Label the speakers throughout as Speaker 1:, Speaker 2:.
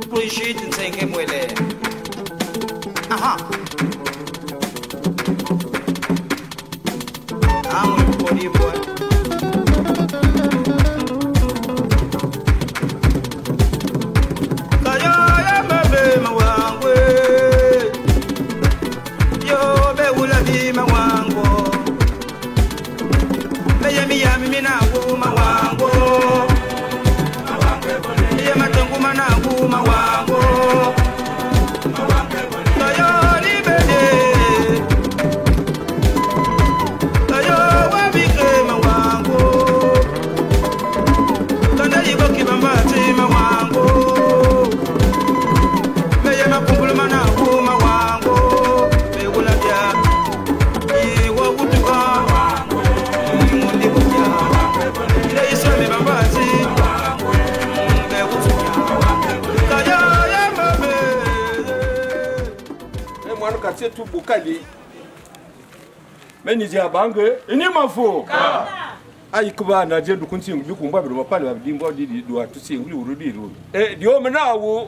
Speaker 1: Brigitte Nzenge Mwele. Aha. I'm with body boy.
Speaker 2: quartier tout Bokali. Mais Nidia Bangue, il n'y a pas faux. Aïe, Kuba, Nadia, du continue, du combat, ne va pas le dimbo di doit tout si vous le dire. Et Dieu mena où.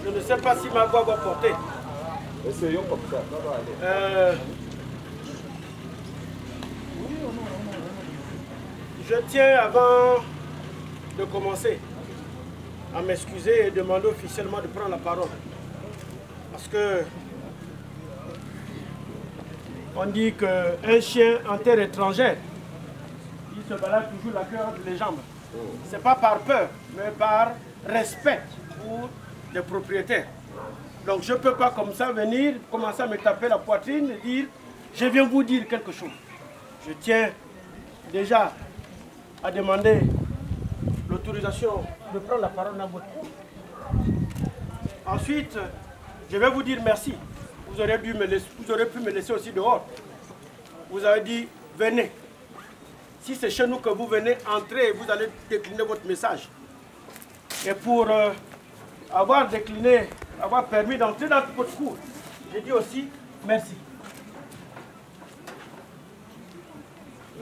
Speaker 3: Je ne sais pas si ma voix va porter.
Speaker 2: Essayons comme ça.
Speaker 3: Je tiens, avant de commencer, à m'excuser et demander officiellement de prendre la parole. Parce que on dit qu'un chien en terre étrangère, il se balade toujours la queue entre les jambes. Ce n'est pas par peur, mais par respect pour les propriétaires. Donc je ne peux pas comme ça venir, commencer à me taper la poitrine et dire « je viens vous dire quelque chose ». Je tiens déjà à demander l'autorisation de prendre la parole dans votre cours. Ensuite, je vais vous dire merci. Vous aurez pu me laisser aussi dehors. Vous avez dit, venez. Si c'est chez nous que vous venez, entrez et vous allez décliner votre message. Et pour avoir décliné, avoir permis d'entrer dans votre cours, j'ai dit aussi merci.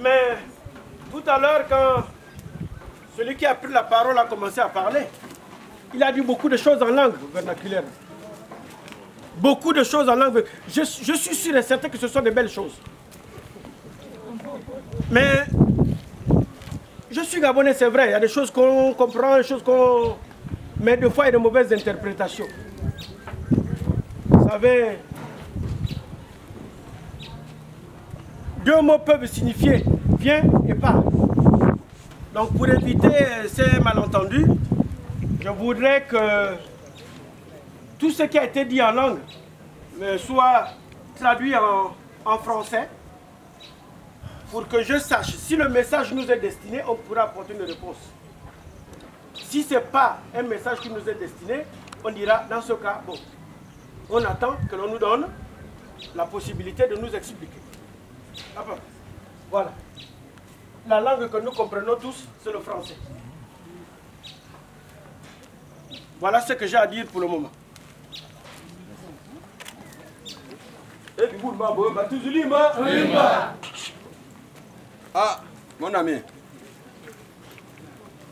Speaker 3: Mais tout à l'heure, quand celui qui a pris la parole a commencé à parler, il a dit beaucoup de choses en langue vernaculaire. Beaucoup de choses en langue. Je suis sûr et certain que ce sont de belles choses. Mais je suis gabonais, c'est vrai. Il y a des choses qu'on comprend, des choses qu'on... Mais des fois, il y a de mauvaises interprétations. Vous savez, deux mots peuvent signifier viens et pars. Donc pour éviter ces malentendus, je voudrais que tout ce qui a été dit en langue soit traduit en français pour que je sache si le message nous est destiné, on pourra apporter une réponse. Si ce n'est pas un message qui nous est destiné, on dira dans ce cas, bon, on attend que l'on nous donne la possibilité de nous expliquer. Voilà. La langue que nous comprenons tous, c'est le français. Voilà ce que j'ai à dire pour le moment.
Speaker 2: Ah, mon ami.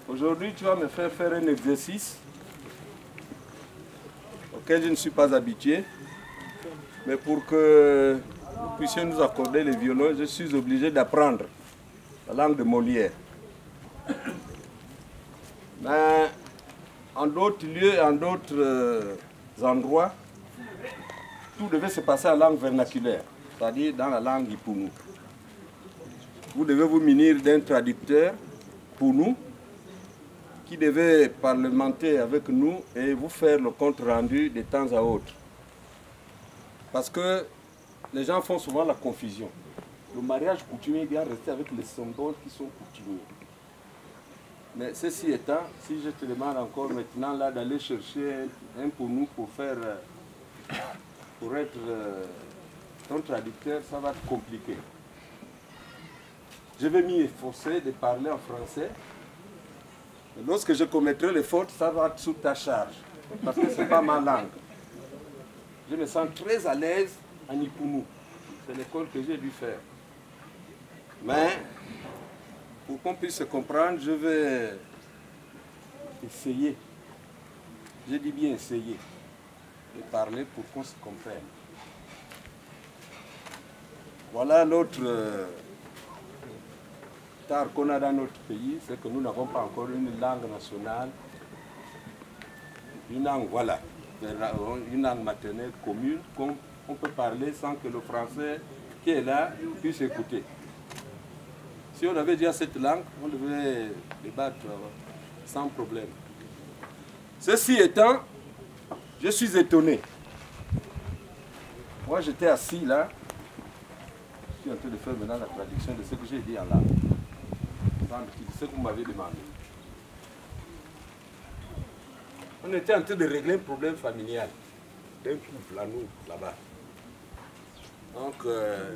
Speaker 2: Aujourd'hui, tu vas me faire faire un exercice auquel je ne suis pas habitué. Mais pour que nous puissions nous accorder les violons, je suis obligé d'apprendre la langue de Molière. Mais en d'autres lieux, en d'autres endroits, tout devait se passer en langue vernaculaire, c'est-à-dire dans la langue Ipunu. Vous devez vous munir d'un traducteur pour nous, qui devait parlementer avec nous et vous faire le compte rendu de temps à autre. Parce que les gens font souvent la confusion. Le mariage coutumier doit rester avec les symboles qui sont coutumiers. Mais ceci étant, si je te demande encore maintenant là d'aller chercher un pour nous pour faire, pour être ton traducteur, ça va être compliqué. Je vais m'y efforcer de parler en français. Et lorsque je commettrai les fautes, ça va être sous ta charge. Parce que ce n'est pas ma langue. Je me sens très à l'aise en Ipunu. C'est l'école que j'ai dû faire. Mais pour qu'on puisse se comprendre, je vais essayer, je dis bien essayer, de parler pour qu'on se comprenne. Voilà l'autre tard qu'on a dans notre pays, c'est que nous n'avons pas encore une langue nationale, une langue, voilà, une langue maternelle commune qu'on peut parler sans que le français qui est là puisse écouter. Si on avait déjà cette langue, on devait débattre sans problème. Ceci étant, je suis étonné. Moi, j'étais assis là. Je suis en train de faire maintenant la traduction de ce que j'ai dit en langue. De ce que vous m'avez demandé. On était en train de régler un problème familial d'un couple à nous, là-bas. Donc,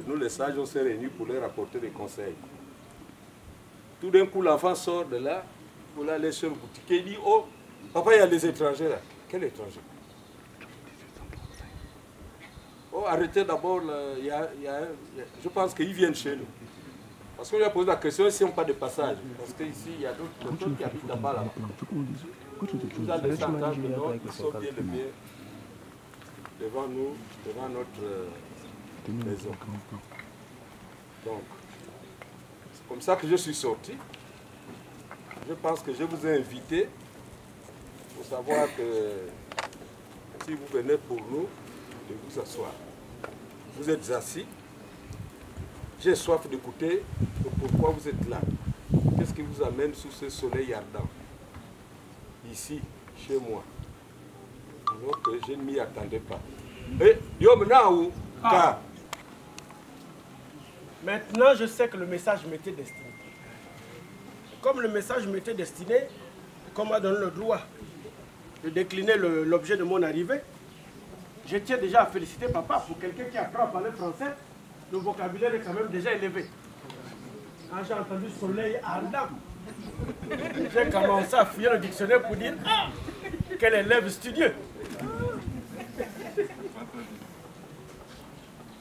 Speaker 2: nous les sages, on s'est réunis pour leur apporter des conseils. Tout d'un coup, l'enfant sort de là, pour aller sur le boutique et il dit, oh, papa, il y a des étrangers là. Quel étranger? Oh, arrêtez d'abord, je pense qu'ils viennent chez nous. Parce qu'on lui a posé la question, si on n'a pas de passage. Parce qu'ici, il y a d'autres personnes qui habitent là-bas. Là. Vous avez des centaines de noms qui sont bien devant nous, devant notre maison. Donc, c'est comme ça que je suis sorti. Je pense que je vous ai invité pour savoir que si vous venez pour nous, de vous asseoir. Vous êtes assis. J'ai soif d'écouter pourquoi vous êtes là. Qu'est-ce qui vous amène sous ce soleil ardent, ici, chez moi, alors que je ne m'y attendais pas. Et
Speaker 3: maintenant, je sais que le message m'était destiné. Comme le message m'était destiné, qu'on m'a donné le droit de décliner l'objet de mon arrivée, je tiens déjà à féliciter papa pour quelqu'un qui apprend à parler français. Le vocabulaire est quand même déjà élevé. Quand j'ai entendu soleil ardent, j'ai commencé à fouiller le dictionnaire pour dire ah, quel élève studieux.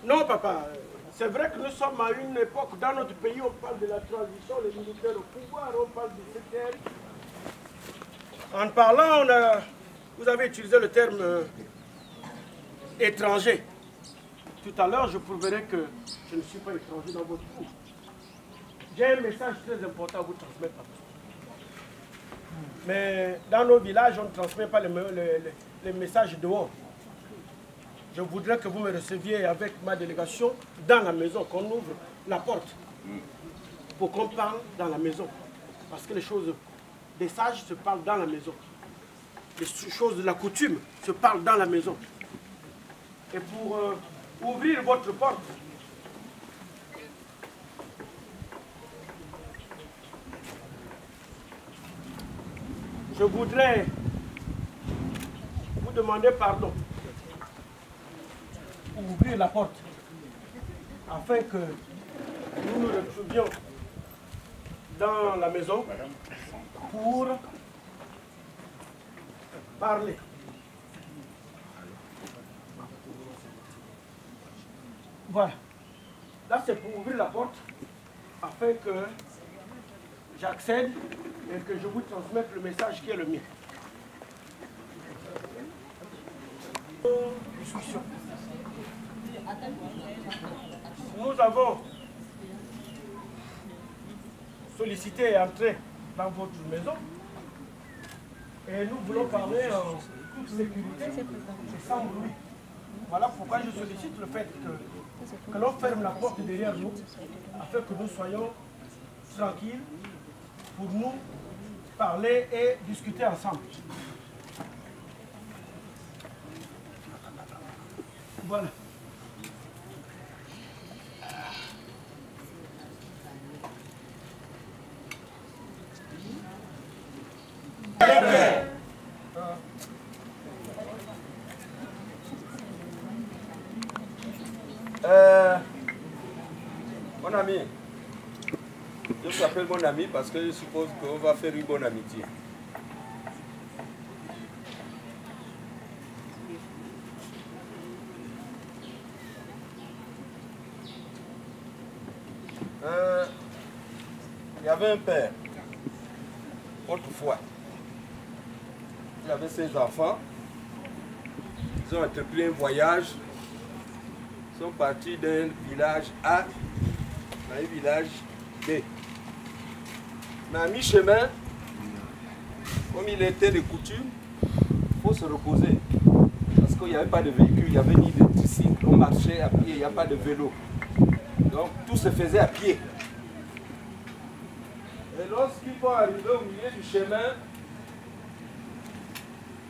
Speaker 3: Non, papa, c'est vrai que nous sommes à une époque, dans notre pays, on parle de la transition, les militaires au pouvoir, on parle du secteur. En parlant, vous avez utilisé le terme étranger. Tout à l'heure, je prouverai que je ne suis pas étranger dans votre cours. J'ai un message très important à vous transmettre. Mais dans nos villages, on ne transmet pas les messages dehors. Je voudrais que vous me receviez avec ma délégation dans la maison, qu'on ouvre la porte pour qu'on parle dans la maison. Parce que les choses des sages se parlent dans la maison. Les choses de la coutume se parlent dans la maison. Et pour ouvrir votre porte, je voudrais vous demander pardon pour ouvrir la porte afin que nous nous retrouvions dans la maison pour parler. Voilà. Là, c'est pour ouvrir la porte afin que j'accède et que je vous transmette le message qui est le mien. Discussion. Nous avons sollicité et entré dans votre maison et nous voulons parler en toute sécurité et sans bruit. Voilà pourquoi je sollicite le fait que l'on ferme la porte derrière nous afin que nous soyons tranquilles pour nous parler et discuter ensemble. Voilà.
Speaker 2: Mon ami, je t'appelle mon ami parce que je suppose qu'on va faire une bonne amitié. Il y avait avait un père, autrefois. Il avait ses enfants. Ils ont entrepris un voyage. Ils sont partis d'un village A à un village B. Mais à mi-chemin, comme il était de coutume, il faut se reposer. Parce qu'il n'y avait pas de véhicule, il n'y avait ni de tricycle, on marchait à pied, il n'y a pas de vélo. Donc tout se faisait à pied. Et lorsqu'ils vont arriver au milieu du chemin,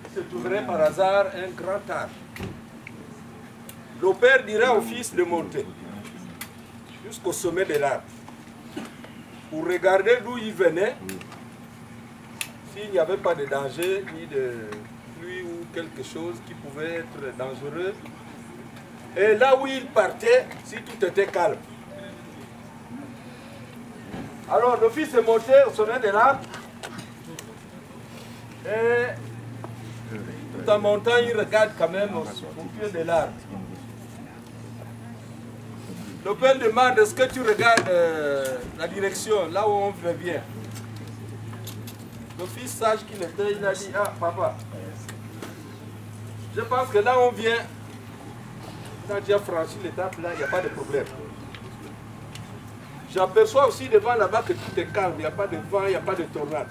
Speaker 2: il se trouverait par hasard un grand arbre. Le père dira au fils de monter jusqu'au sommet de l'arbre pour regarder d'où il venait, s'il n'y avait pas de danger, ni de pluie ou quelque chose qui pouvait être dangereux. Et là où il partait, si tout était calme. Alors le fils est monté au sommet de l'arbre et tout en montant, il regarde quand même au pied de l'arbre. Le père demande, est-ce que tu regardes la direction, là où on revient? Le fils sage qu'il était, il a dit, ah papa, je pense que là où on vient, quand tu as franchi l'étape là, il n'y a pas de problème. J'aperçois aussi devant là-bas que tout est calme, il n'y a pas de vent, il n'y a pas de tornade.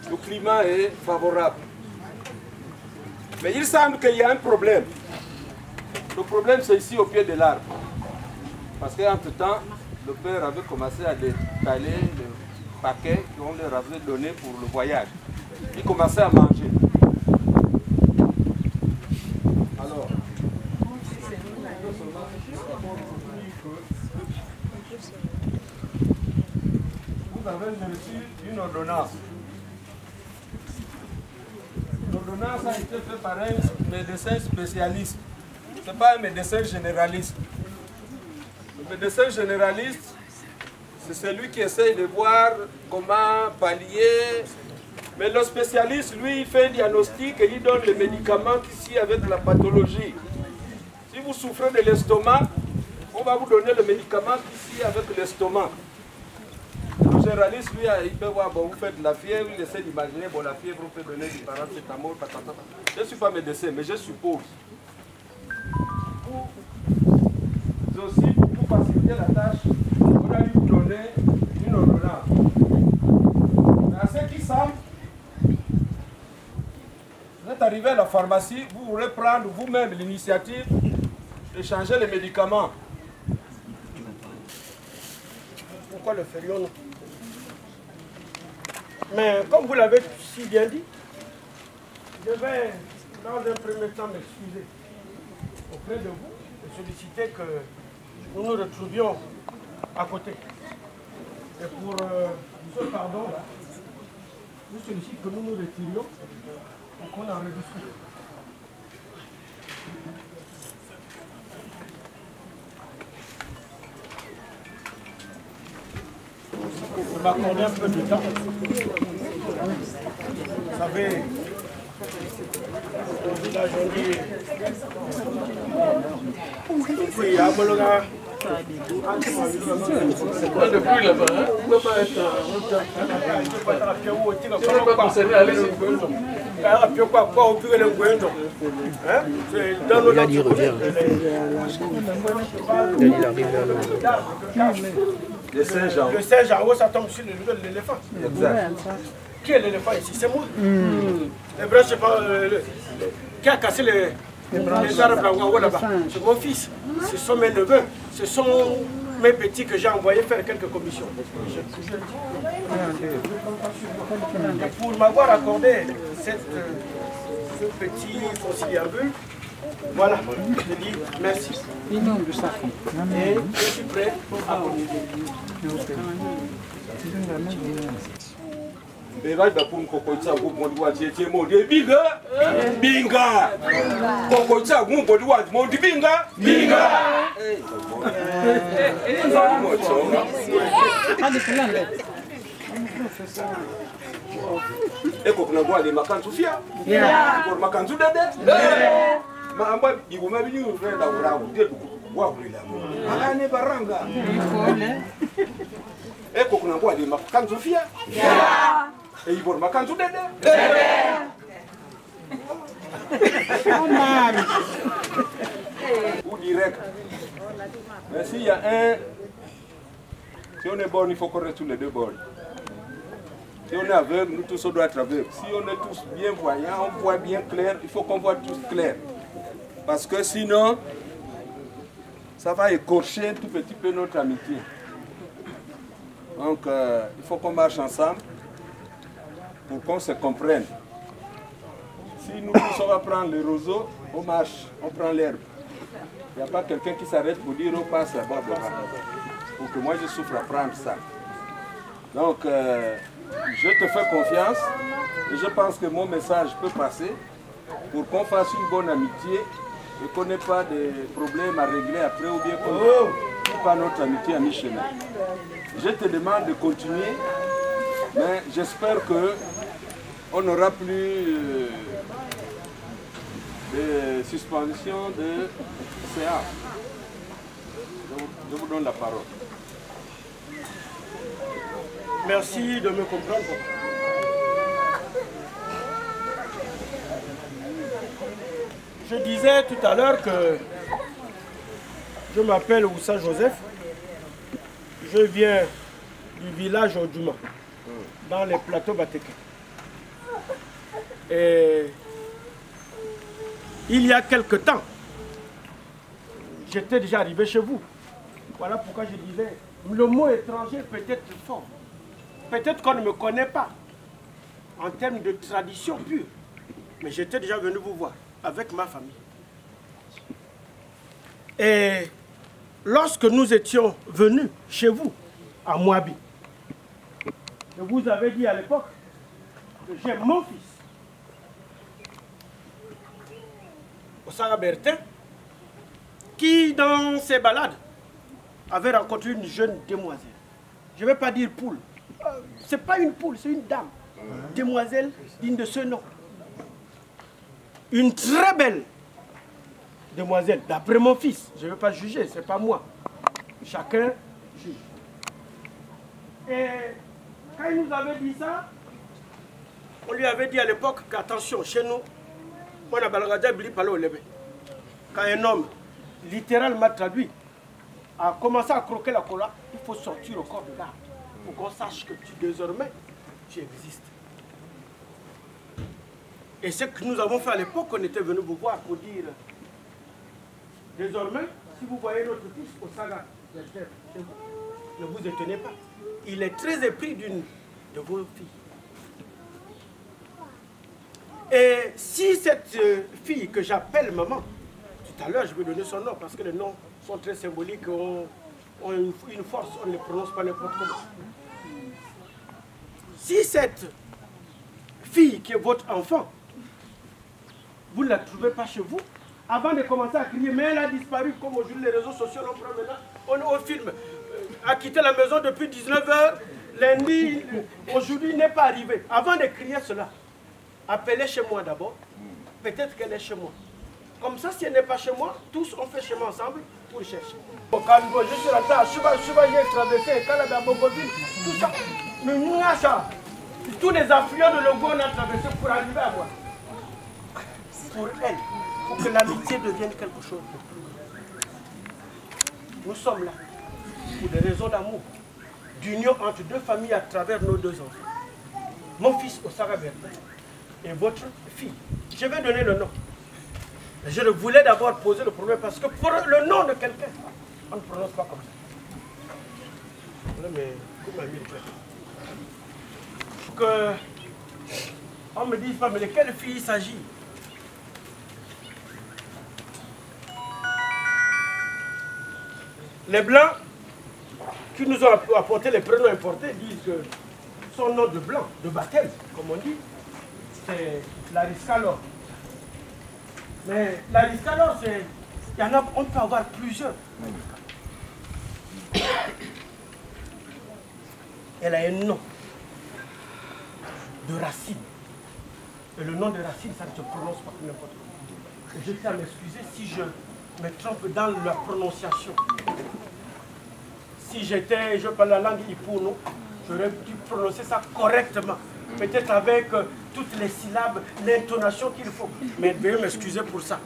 Speaker 2: Le climat est favorable. Mais il semble qu'il y a un problème. Le problème c'est ici au pied de l'arbre. Parce qu'entre-temps, le père avait commencé à détailler le paquet qu'on leur avait donné pour le voyage. Il commençait à manger. Alors, vous avez reçu une ordonnance. L'ordonnance a été faite par un médecin spécialiste. Ce n'est pas un médecin généraliste. Le médecin généraliste, c'est celui qui essaye de voir comment pallier. Mais le spécialiste, lui, il fait un diagnostic et il donne les médicaments qui s'y avec la pathologie. Si vous souffrez de l'estomac, on va vous donner le médicament qui s'y avec l'estomac. Le généraliste, lui, il peut voir, bon, vous faites de la fièvre, il essaie d'imaginer, bon, la fièvre, on peut donner du paracétamol, patata. Je ne suis pas médecin, mais je suppose. Vous aussi, pour faciliter la tâche, on a dû vous donner une ordonnance. Mais à ce qui semble, vous êtes arrivé à la pharmacie, vous voulez prendre vous-même l'initiative de changer les médicaments.
Speaker 3: Pourquoi le ferions-nous? Mais comme vous l'avez si bien dit, je vais dans un premier temps m'excuser auprès de vous et solliciter que nous nous retrouvions à côté. Et pour ce pardon-là, je sollicite que nous nous retirions pour qu'on en rediscute. Je vais m'accorder un peu de temps. Vous savez, au village, on dit... Oui, à Mologa.
Speaker 4: Depuis là-bas, hein, on ne peut pas être... On ne peut pas concerner à l'aise.
Speaker 5: Là, il revient. Il arrive là.
Speaker 2: Le Saint-Jean.
Speaker 3: Le Saint-Jean, ça tombe sur le dos de l'éléphant.
Speaker 2: Exact.
Speaker 3: Qui est l'éléphant ici? C'est moi. Les branches, c'est pas... Qui a cassé les arbres là-bas? C'est mon fils. Ce sont mes neveux. Ce sont mes petits que j'ai envoyés faire quelques commissions. Et pour m'avoir accordé ce petit conciliabule, voilà, je dis merci. Et je suis prêt à communiquer.
Speaker 2: Bevaga pour kokoitsa gumbo tietie modi binga binga kokoitsa gumbo modi binga binga eko kuna gwa le makanzu fia pour makanzu dede ma amba igoma binyu renda urawo dedu gwa kulila ana ne baranga Et Kokunambo a dit Makanzu Fia. Et il va Makanzu Dede. Ou direct. Mais s'il y a un. Si on est bon, il faut qu'on reste tous les deux bons. Si on est aveugle, nous tous on doit être aveugles. Si on est tous bien voyants, on voit bien clair, il faut qu'on voit tous clair. Parce que sinon, ça va écorcher un tout petit peu notre amitié. Donc, il faut qu'on marche ensemble pour qu'on se comprenne. Si nous tous on va prendre le roseau, on marche, on prend l'herbe. Il n'y a pas quelqu'un qui s'arrête pour dire on passe à bord de la pour que moi je souffre à prendre ça. Donc, je te fais confiance et je pense que mon message peut passer pour qu'on fasse une bonne amitié et qu'on n'ait pas de problèmes à régler après ou bien qu'on n'ait pas notre amitié à mi-chemin. Je te demande de continuer, mais j'espère qu'on n'aura plus de suspension de séance. Je vous donne la parole.
Speaker 3: Merci de me comprendre. Je disais tout à l'heure que je m'appelle Oussa Joseph. Je viens du village Odjouma, dans les plateaux Batéké. Et il y a quelque temps, j'étais déjà arrivé chez vous. Voilà pourquoi je disais, le mot étranger peut être fort. Peut-être qu'on ne me connaît pas en termes de tradition pure. Mais j'étais déjà venu vous voir avec ma famille. Et lorsque nous étions venus chez vous, à Moabi, je vous avais dit à l'époque que j'ai mon fils, Osara Bertin, qui dans ses balades avait rencontré une jeune demoiselle. Je ne vais pas dire poule. Ce n'est pas une poule, c'est une dame. Demoiselle digne de ce nom. Une très belle demoiselle, d'après mon fils. Je ne vais pas juger, ce n'est pas moi. Chacun juge. Et quand il nous avait dit ça, on lui avait dit à l'époque qu'attention, chez nous, quand un homme, littéralement traduit, a commencé à croquer la cola, il faut sortir au corps de l'arbre pour qu'on sache que désormais, tu existes. Et ce que nous avons fait à l'époque, on était venu vous voir pour dire, désormais, si vous voyez notre fils au Saga, ne vous étonnez pas. Il est très épris d'une de vos filles. Et si cette fille que j'appelle maman, tout à l'heure je vais donner son nom parce que les noms sont très symboliques, ont une force, on ne les prononce pas n'importe comment. Si cette fille qui est votre enfant, vous ne la trouvez pas chez vous, avant de commencer à crier, mais elle a disparu, comme aujourd'hui les réseaux sociaux l'ont pris maintenant, on filme, a quitté la maison depuis 19 h, lundi, aujourd'hui n'est pas arrivé. Avant de crier cela, appelez chez moi d'abord, peut-être qu'elle est chez moi. Comme ça, si elle n'est pas chez moi, tous on fait chemin ensemble pour chercher. Quand je suis rentré à Chouba, j'ai traversé Kalada, Boboville, tout ça. Mais Mouacha, tous les affluents de Logo, on a traversé pour arriver à moi. Pour elle, pour que l'amitié devienne quelque chose de plus. Nous sommes là pour des raisons d'amour, d'union entre deux familles à travers nos deux enfants. Mon fils Osara Bertin et votre fille. Je vais donner le nom. Je voulais d'abord poser le problème parce que pour le nom de quelqu'un, on ne prononce pas comme ça. Mais comment que on me dise pas, mais de quelle fille il s'agit? Les Blancs qui nous ont apporté les prénoms importés disent que son nom de blanc, de baptême, comme on dit, c'est Lariscalor. Mais Lariscalor, on peut avoir plusieurs. Elle a un nom de racine. Et le nom de racine, ça ne se prononce pas n'importe quoi. Je tiens à m'excuser si je me trompe dans la prononciation. si je parle la langue Ipuno, j'aurais dû prononcer ça correctement. Peut-être avec toutes les syllabes, l'intonation qu'il faut. Mais veuillez m'excuser pour ça.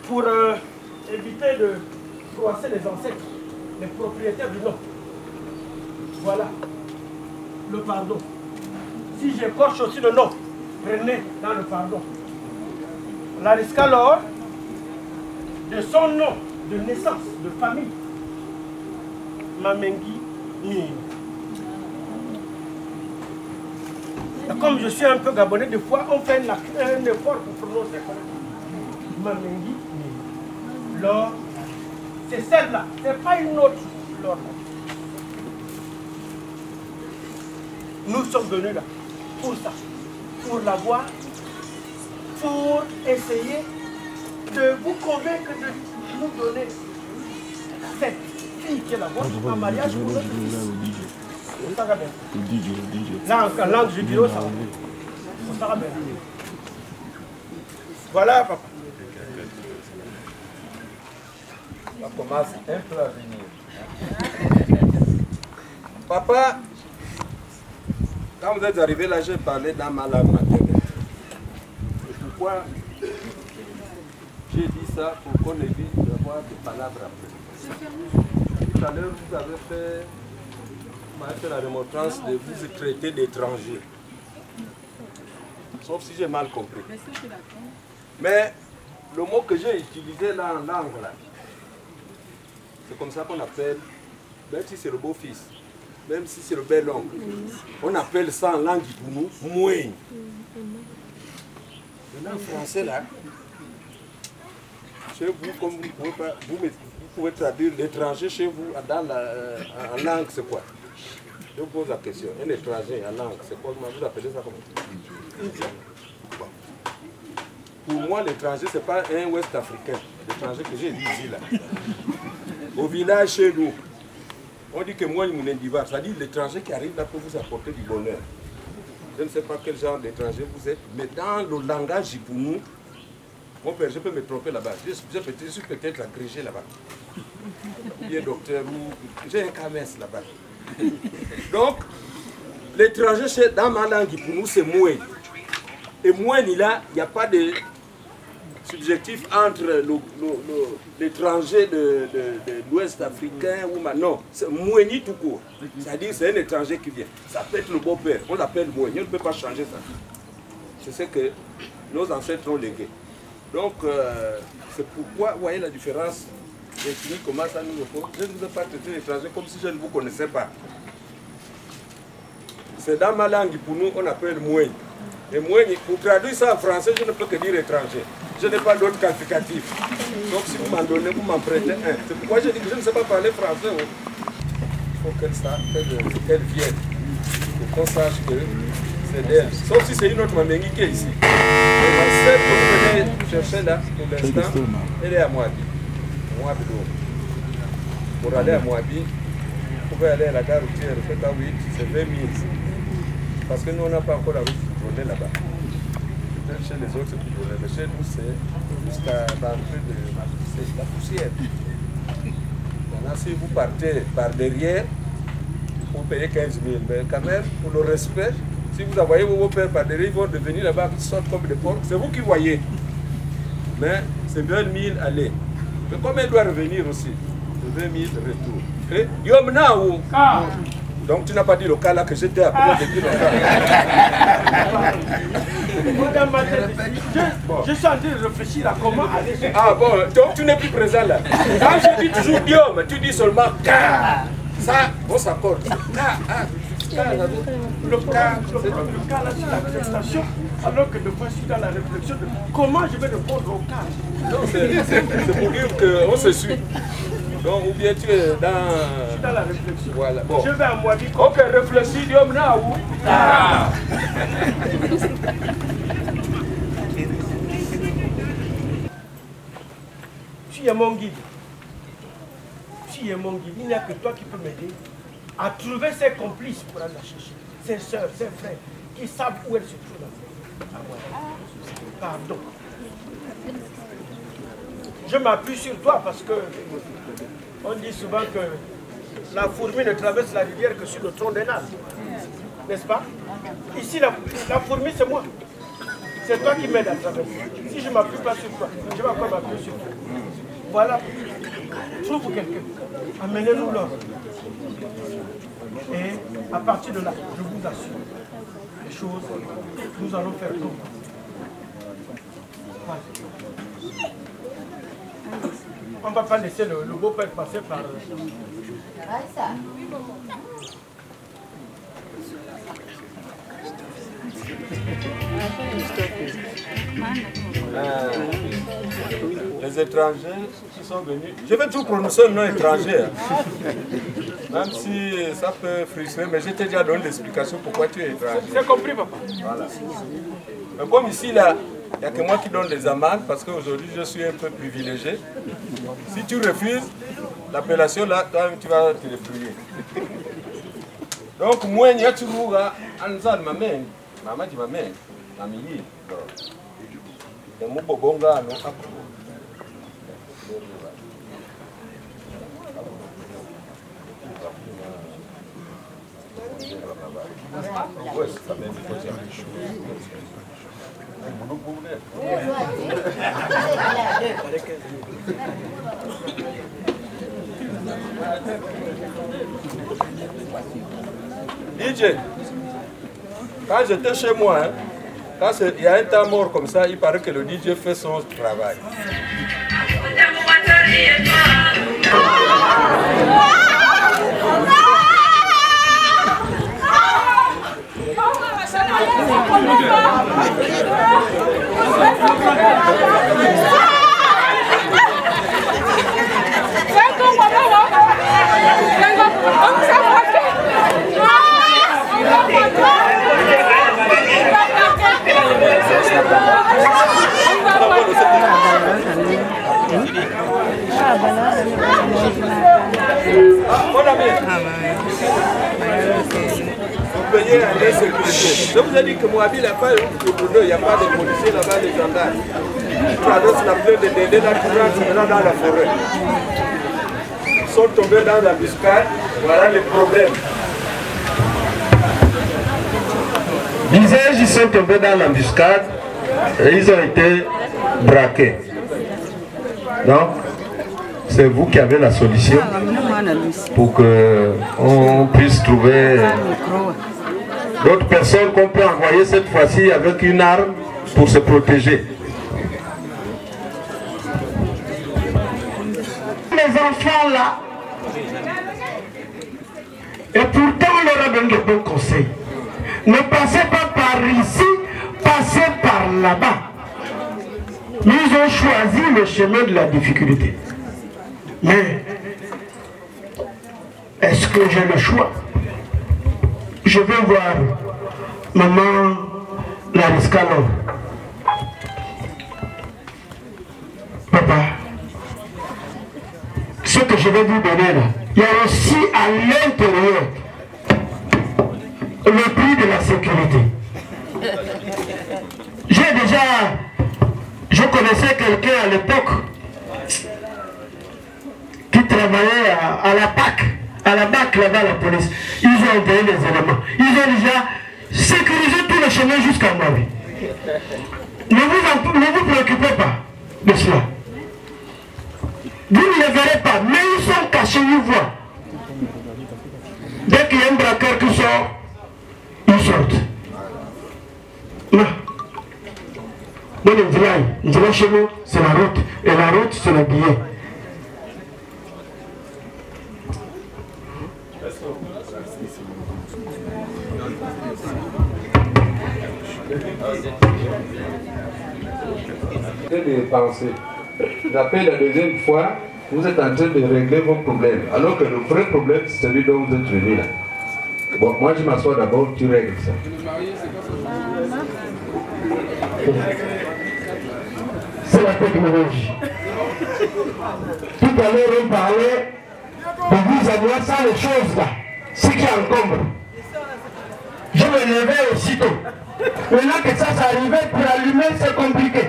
Speaker 3: Pour éviter de froisser les ancêtres, les propriétaires du nom. Voilà le pardon. Si j'écorche aussi le nom, prenez dans le pardon. Lariscalor, de son nom de naissance, de famille, Mamengi Ni. Comme je suis un peu gabonais, des fois on fait un effort pour prononcer correctement. Mamengi Ni. L'or, c'est celle-là, c'est pas une autre l'or. Nous sommes venus là pour ça, pour l'avoir, pour essayer de vous convaincre de nous donner cette fille qui est la vôtre en mariage pour notre fils. On s'en rappelle. Là, en langue judéo, ça va. On s'en rappelle. Voilà, papa.
Speaker 2: On commence un peu à venir. Papa, quand vous êtes arrivé là, j'ai parlé dans ma langue maternelle. Et pourquoi j'ai dit ça? Pour qu'on évite d'avoir des palabres après. Tout à l'heure, vous avez fait la remontrance de vous traiter d'étrangers. Sauf si j'ai mal compris. Mais le mot que j'ai utilisé là en langue, là, c'est comme ça qu'on appelle, même si c'est le beau-fils, même si c'est le bel-oncle, on appelle ça en langue pour nous, mouin. Maintenant, en français, là, chez vous, comme vous pouvez traduire l'étranger chez vous en langue, c'est quoi? Je vous pose la question. Un étranger en langue, c'est quoi? Vous appelez ça comment? Pour moi, l'étranger, ce n'est pas un ouest africain. L'étranger que j'ai dit ici, là. Au village chez nous, on dit que moi, je suis un diva. C'est-à-dire l'étranger qui arrive là pour vous apporter du bonheur. Je ne sais pas quel genre d'étranger vous êtes, mais dans le langage pour nous, mon père, je peux me tromper là-bas. Je suis peut-être agrégé là-bas. Bien docteur ou j'ai un KMS là-bas. Donc, l'étranger, dans ma langue, pour nous, c'est moins. Et moins, il n'y a pas de subjectif entre l'étranger de l'Ouest africain ou non, c'est Moueni tout court. C'est-à-dire c'est un étranger qui vient. Ça peut être le beau-père, on l'appelle Moueni, on ne peut pas changer ça. C'est ce que nos ancêtres ont légué. Donc c'est pourquoi, vous voyez la différence ethnique, comment ça nous repose. Je ne vous ai pas traité l'étranger comme si je ne vous connaissais pas. C'est dans ma langue, pour nous, on appelle Moueni. Et Moueni, pour traduire ça en français, je ne peux que dire étranger. Je n'ai pas d'autre qualificatif. Donc si vous m'en donnez, vous m'en prêtez un. C'est pourquoi je dis que je ne sais pas parler français. Il faut qu'elle vienne. Pour qu'on sache que c'est d'elle. Sauf si c'est une autre Mamengi qui est ici. Et celle que vous venez chercher là, pour l'instant, elle est à Moabi. Moabi d'eau. Pour aller à Moabi, vous pouvez aller à la gare routière, c'est 20 000. Parce que nous, on n'a pas encore la route tournée là-bas. Chez les autres, c'est plus mais chez nous, c'est jusqu'à l'entrée de la poussière. Maintenant, si vous partez par derrière, vous payez 15 000. Mais quand même, pour le respect, si vous envoyez vos pères par derrière, ils vont devenir là-bas, qui sortent comme des porcs. C'est vous qui voyez. Mais c'est 20 000 aller. Mais comme elle doit revenir aussi, c'est 20 000 retour. Et Yom Naou. Donc tu n'as pas dit le cas là que j'étais appelé depuis longtemps.
Speaker 3: Je suis en train de réfléchir à comment aller.
Speaker 2: Ah bon, donc tu n'es plus présent là. Quand je dis toujours Diom, tu dis seulement K. Ça, on s'accorde.
Speaker 3: Le cas là, c'est l'acceptation, alors que de fois je suis dans la réflexion de comment je vais répondre au cas.
Speaker 2: Non, c'est pour dire qu'on se suit. Donc, ou bien tu es dans...
Speaker 3: Je suis dans la réflexion.
Speaker 2: Voilà. Bon.
Speaker 3: Je vais à Moabi.
Speaker 2: Ok, réfléchis, Diom Naou.
Speaker 3: Tu es mon guide. Tu es mon guide. Il n'y a que toi qui peux m'aider à trouver ses complices pour aller la chercher. Ses soeurs, ses frères, qui savent où elle se trouve. Pardon. je m'appuie sur toi parce que on dit souvent que la fourmi ne traverse la rivière que sur le tronc d'un arbre. N'est-ce pas? Ici, la fourmi, c'est moi. C'est toi qui m'aides à traverser. Si je ne m'appuie pas sur toi, je vais encore m'appuyer sur toi. Voilà. Trouve quelqu'un. Amenez-nous l'or. Et à partir de là, je vous assure, les choses, nous allons faire tout. Voilà. On ne va pas laisser le beau-père passer par...
Speaker 2: Les étrangers qui sont venus, je vais toujours prononcer le nom étranger, même si ça peut frustrer, mais je t'ai déjà donné l'explication pourquoi tu es étranger.
Speaker 3: C'est compris, papa.
Speaker 2: Voilà. Mais comme ici, là, il n'y a que moi qui donne les amendes parce qu'aujourd'hui je suis un peu privilégié. Si tu refuses l'appellation, là, toi tu vas te débrouiller. Donc, moi, il y a toujours un zan maman, maman dit maman, mamie, et mon bobonga, non, DJ, quand j'étais chez moi, hein, quand il y a un temps mort comme ça, il paraît que le DJ fait son travail. Mon ami, vous payez à l'insécurité. Je vous ai dit que Moabi n'a pas il n'y a pas de policiers là-bas, les gendarmes. Tu traverses la plaine de Dédé, là tu rentres maintenant dans la forêt. Ils sont tombés dans la buscade, voilà les problèmes. Disais-je, ils sont tombés dans l'embuscade et ils ont été braqués. Donc, c'est vous qui avez la solution pour qu'on puisse trouver d'autres personnes qu'on peut envoyer cette fois-ci avec une arme pour se protéger.
Speaker 6: Les enfants là, et pourtant on leur a donné de bons conseils. Ne passez pas par ici, passez par là-bas. Ils ont choisi le chemin de la difficulté. Mais, est-ce que j'ai le choix? Je vais voir maman Lariscalo. Papa, ce que je vais vous donner là, il y a aussi à l'intérieur le prix de la sécurité. Je connaissais quelqu'un à l'époque qui travaillait à la PAC, à la BAC là-bas, la police. Ils ont envoyé les éléments. Ils ont déjà sécurisé tout le chemin jusqu'à moi. Ne vous préoccupez pas de cela. Vous ne les verrez pas, mais ils sont cachés, ils voient. Dès qu'il y a un braqueur qui sort, ils sortent. Non. Dans le village chez nous, c'est la route. Et la route, c'est le billet.
Speaker 2: De penser. D'après la deuxième fois, vous êtes en train de régler vos problèmes. Alors que le vrai problème, c'est celui dont vous êtes venu là. Bon, moi je m'assois d'abord, tu règles ça.
Speaker 6: C'est la technologie. Tout à l'heure, on parlait de vous avoir ça, les choses là, ce qui encombre. Je me levais aussitôt. Maintenant que ça s'arrivait, pour allumer, c'est compliqué.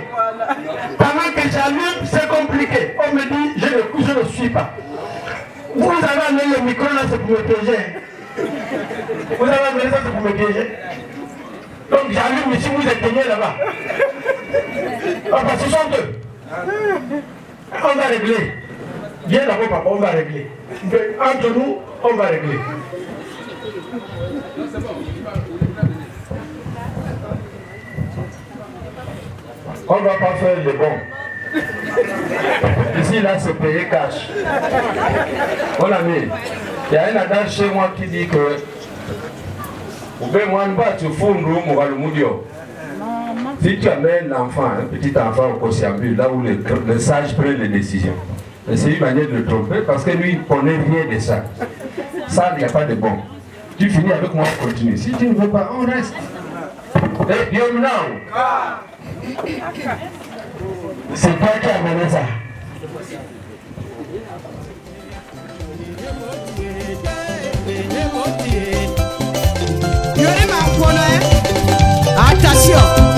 Speaker 6: Pendant que j'allume, c'est compliqué. compliqué. On me dit, je ne suis pas. Vous avez amené le micro là, c'est pour me piéger. Vous avez amené ça, c'est pour me piéger. Donc j'allume ici, vous éteignez là-bas. Parce que ce sont deux. On va régler. Viens d'abord, papa, on va régler. Entre nous, on va régler. On ne va pas faire le bon. Ici, là, c'est payé cash. Mon ami, il y a un adage chez moi qui dit que si tu amènes un enfant, un petit enfant au Kosiambu, là où le sage prend les décisions, c'est une manière de le tromper parce que lui, il ne connaît rien de ça. Ça, il n'y a pas de bon. Tu finis avec moi, on continue. Si tu ne veux pas, on reste. Et Guillaume, c'est toi qui as amené ça.
Speaker 1: Attention.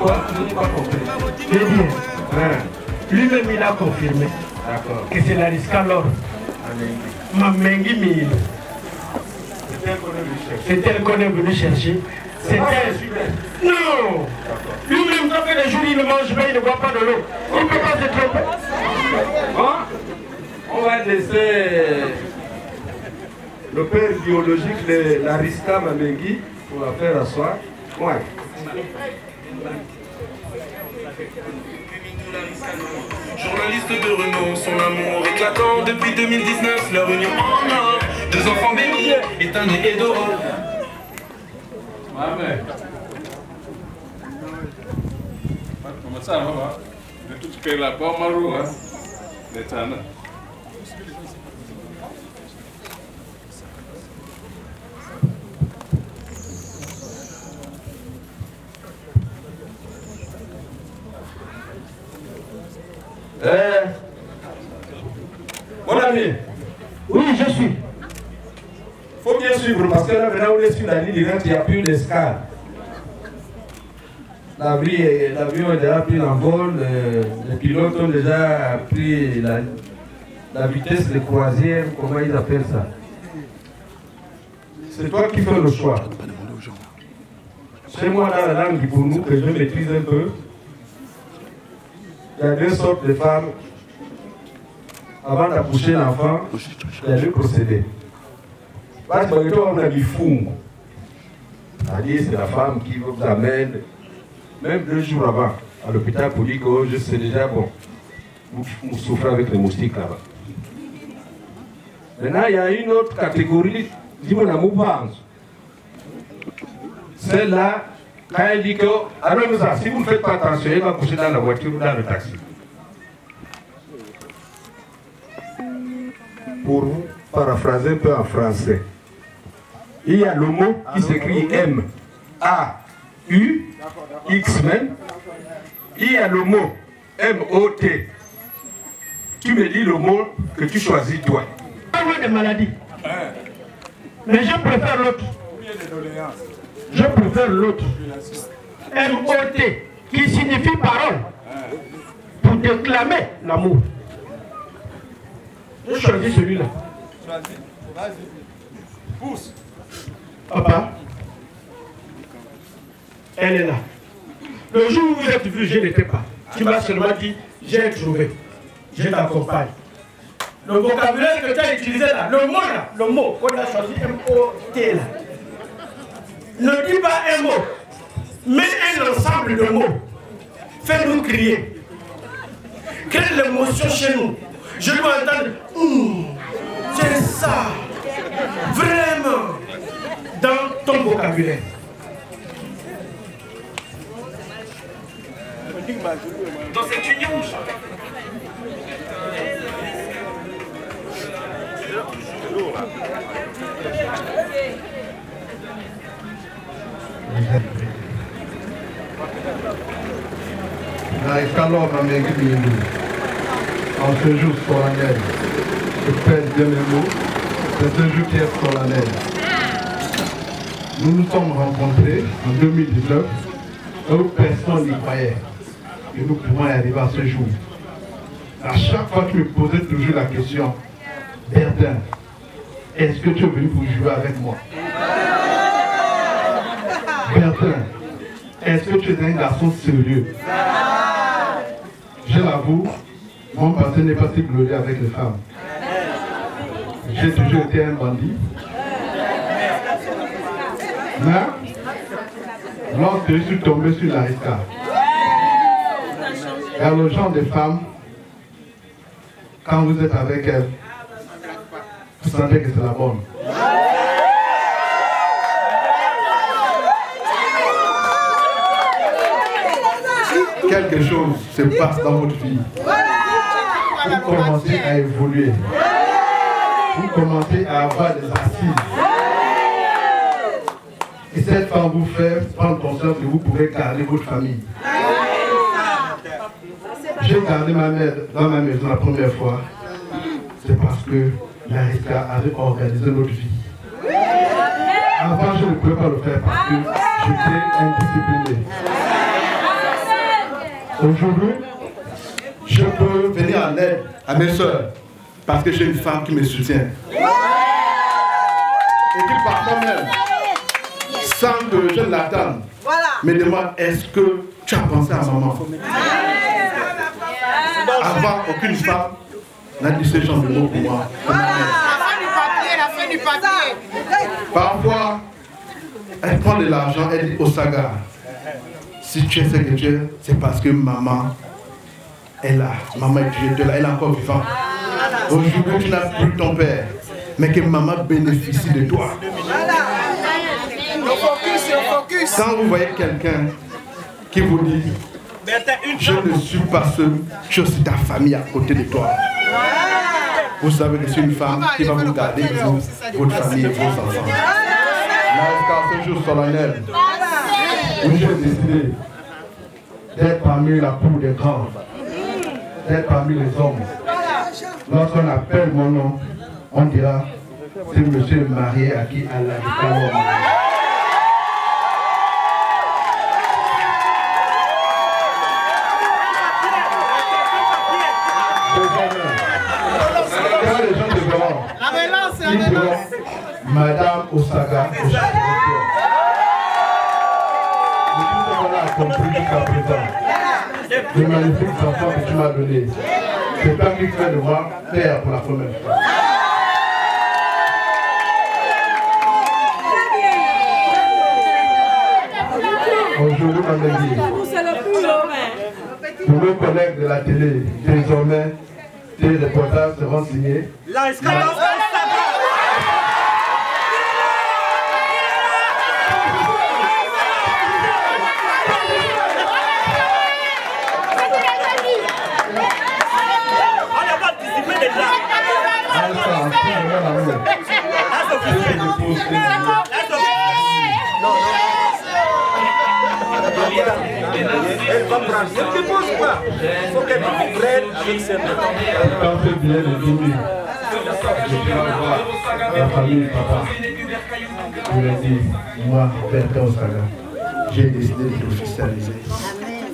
Speaker 6: quoi? Je n'ai pas compris. Je dis, lui-même il a confirmé que c'est la Riscalor. Mamengi Mille. C'est elle qu'on est venu chercher. C'est elle. Non! Lui-même, ça fait des jours, il ne mange pas, il ne boit pas de l'eau. Il ne peut pas se tromper.
Speaker 2: Bon, on va laisser le père biologique de Larissa Mamengi pour la faire asseoir. Ouais.
Speaker 7: Journaliste de renom, son amour éclatant depuis 2019, leur union en or. 2 enfants bénis, éteint et d'or.
Speaker 4: Amen. Comment ça va? De tout ce que la pomme marron, hein? L'éternel.
Speaker 2: Mon ami.
Speaker 6: Oui, je suis.
Speaker 2: Faut bien suivre parce que là maintenant on est sur la ligne directe, il n'y a plus d'escale. L'avion est déjà pris en vol, les pilotes ont déjà pris la vitesse de croisière, comment ils appellent ça. C'est toi qui fais le choix. Chez moi dans la langue pour nous que je maîtrise un peu, il y a 2 sortes de femmes. Avant d'accoucher l'enfant, il y a 2 procédés. C'est-à-dire c'est la femme qui vous amène, même 2 jours avant, à l'hôpital pour dire que je sais déjà, bon, vous souffrez avec les moustiques là-bas. Maintenant, il y a une autre catégorie, celle-là, quand elle dit que, alors si vous ne faites pas attention, elle va coucher dans la voiture ou dans le taxi. Pour vous paraphraser un peu en français, il y a le mot qui s'écrit M-A-U, X-Men. Il y a le mot M-O-T. Tu me dis le mot que tu choisis toi.
Speaker 6: Pas de maladie. Mais je préfère l'autre. Je préfère l'autre. M-O-T, qui signifie parole. Pour déclamer l'amour. Je choisis celui-là.
Speaker 3: Vas-y. Pousse.
Speaker 6: Papa, elle est là. Le jour où vous êtes venu, je n'étais pas. Tu m'as seulement dit, j'ai trouvé. Je t'accompagne. Le vocabulaire que tu as utilisé là, le mot qu'on a choisi, M-O-T là. Ne dis pas un mot, mais un ensemble de mots. Fais-nous crier. Quelle émotion chez nous. Je dois entendre, c'est ça, vraiment, dans ton vocabulaire.
Speaker 7: Dans cette union,
Speaker 8: en ce jour solennel, je pèse bien les mots, c'est un jour qui est solennel. Nous nous sommes rencontrés en 2019, où personne n'y croyait que nous pourrons arriver à ce jour. À chaque fois, tu me posais toujours la question, Bertin, est-ce que tu es venu pour jouer avec moi? Bertin, est-ce que tu es un garçon sérieux? Je l'avoue, mon passé n'est pas si glorieux avec les femmes. J'ai toujours été un bandit. Mais, lorsque je suis tombé sur la Risca, il y a le genre de femmes, quand vous êtes avec elles, vous sentez que c'est la bonne. Quelque chose se passe dans votre vie. Vous commencez à évoluer. Vous commencez à avoir des assises. Et cette femme vous fait prendre conscience que vous pouvez garder votre famille. J'ai gardé ma mère dans ma maison la première fois. C'est parce que la Risca avait organisé notre vie. Avant, je ne pouvais pas le faire parce que j'étais indiscipliné. Aujourd'hui, je peux venir en aide à mes soeurs parce que j'ai une femme qui me soutient. Et qui parfois même, sans que je l'attende, me demande est-ce que tu as pensé à maman? Avant, aucune femme n'a dit ce genre de mots pour moi.
Speaker 1: La fin du papier.
Speaker 8: Parfois, elle prend de l'argent, elle dit au Saga, si tu es ce que tu es, c'est parce que maman est là. Maman est là, elle est encore vivante. Aujourd'hui, tu n'as plus ton père, mais que maman bénéficie de toi. Quand vous voyez quelqu'un qui vous dit je ne suis pas seul, je suis ta famille à côté de toi, vous savez que c'est une femme qui va vous garder, vous, votre famille et vos enfants. Car ce jour solennel où j'ai décidé d'être parmi la cour des grands, d'être parmi les hommes. Lorsqu'on appelle mon nom, on dira c'est monsieur marié à qui Allah est marié. Les gens devront, ils diront Madame Osaga, on a compris jusqu'à présent. Les magnifiques enfants que tu m'as donnés, c'est toi qui fais de moi père pour la première fois. Aujourd'hui, on me dit, pour nos collègues de la télé, désormais, tes reportages seront signés.
Speaker 3: Elle va prendre. Ne te pose pas. Il faut qu'elle prenne avec ses mains.
Speaker 8: Quand ce billet de 10 000, je vais voir la famille, papa. Je lui ai dit, moi, Bertrand Osaga, j'ai décidé de l'officialiser.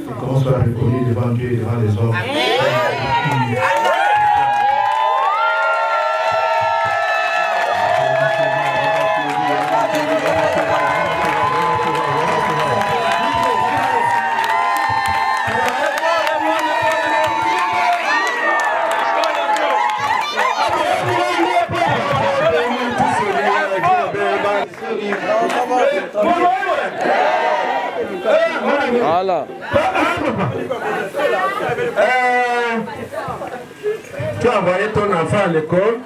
Speaker 8: Et qu'on soit reconnu devant Dieu et devant les hommes.
Speaker 5: Voilà.
Speaker 6: Tu as envoyé ton enfant à l'école.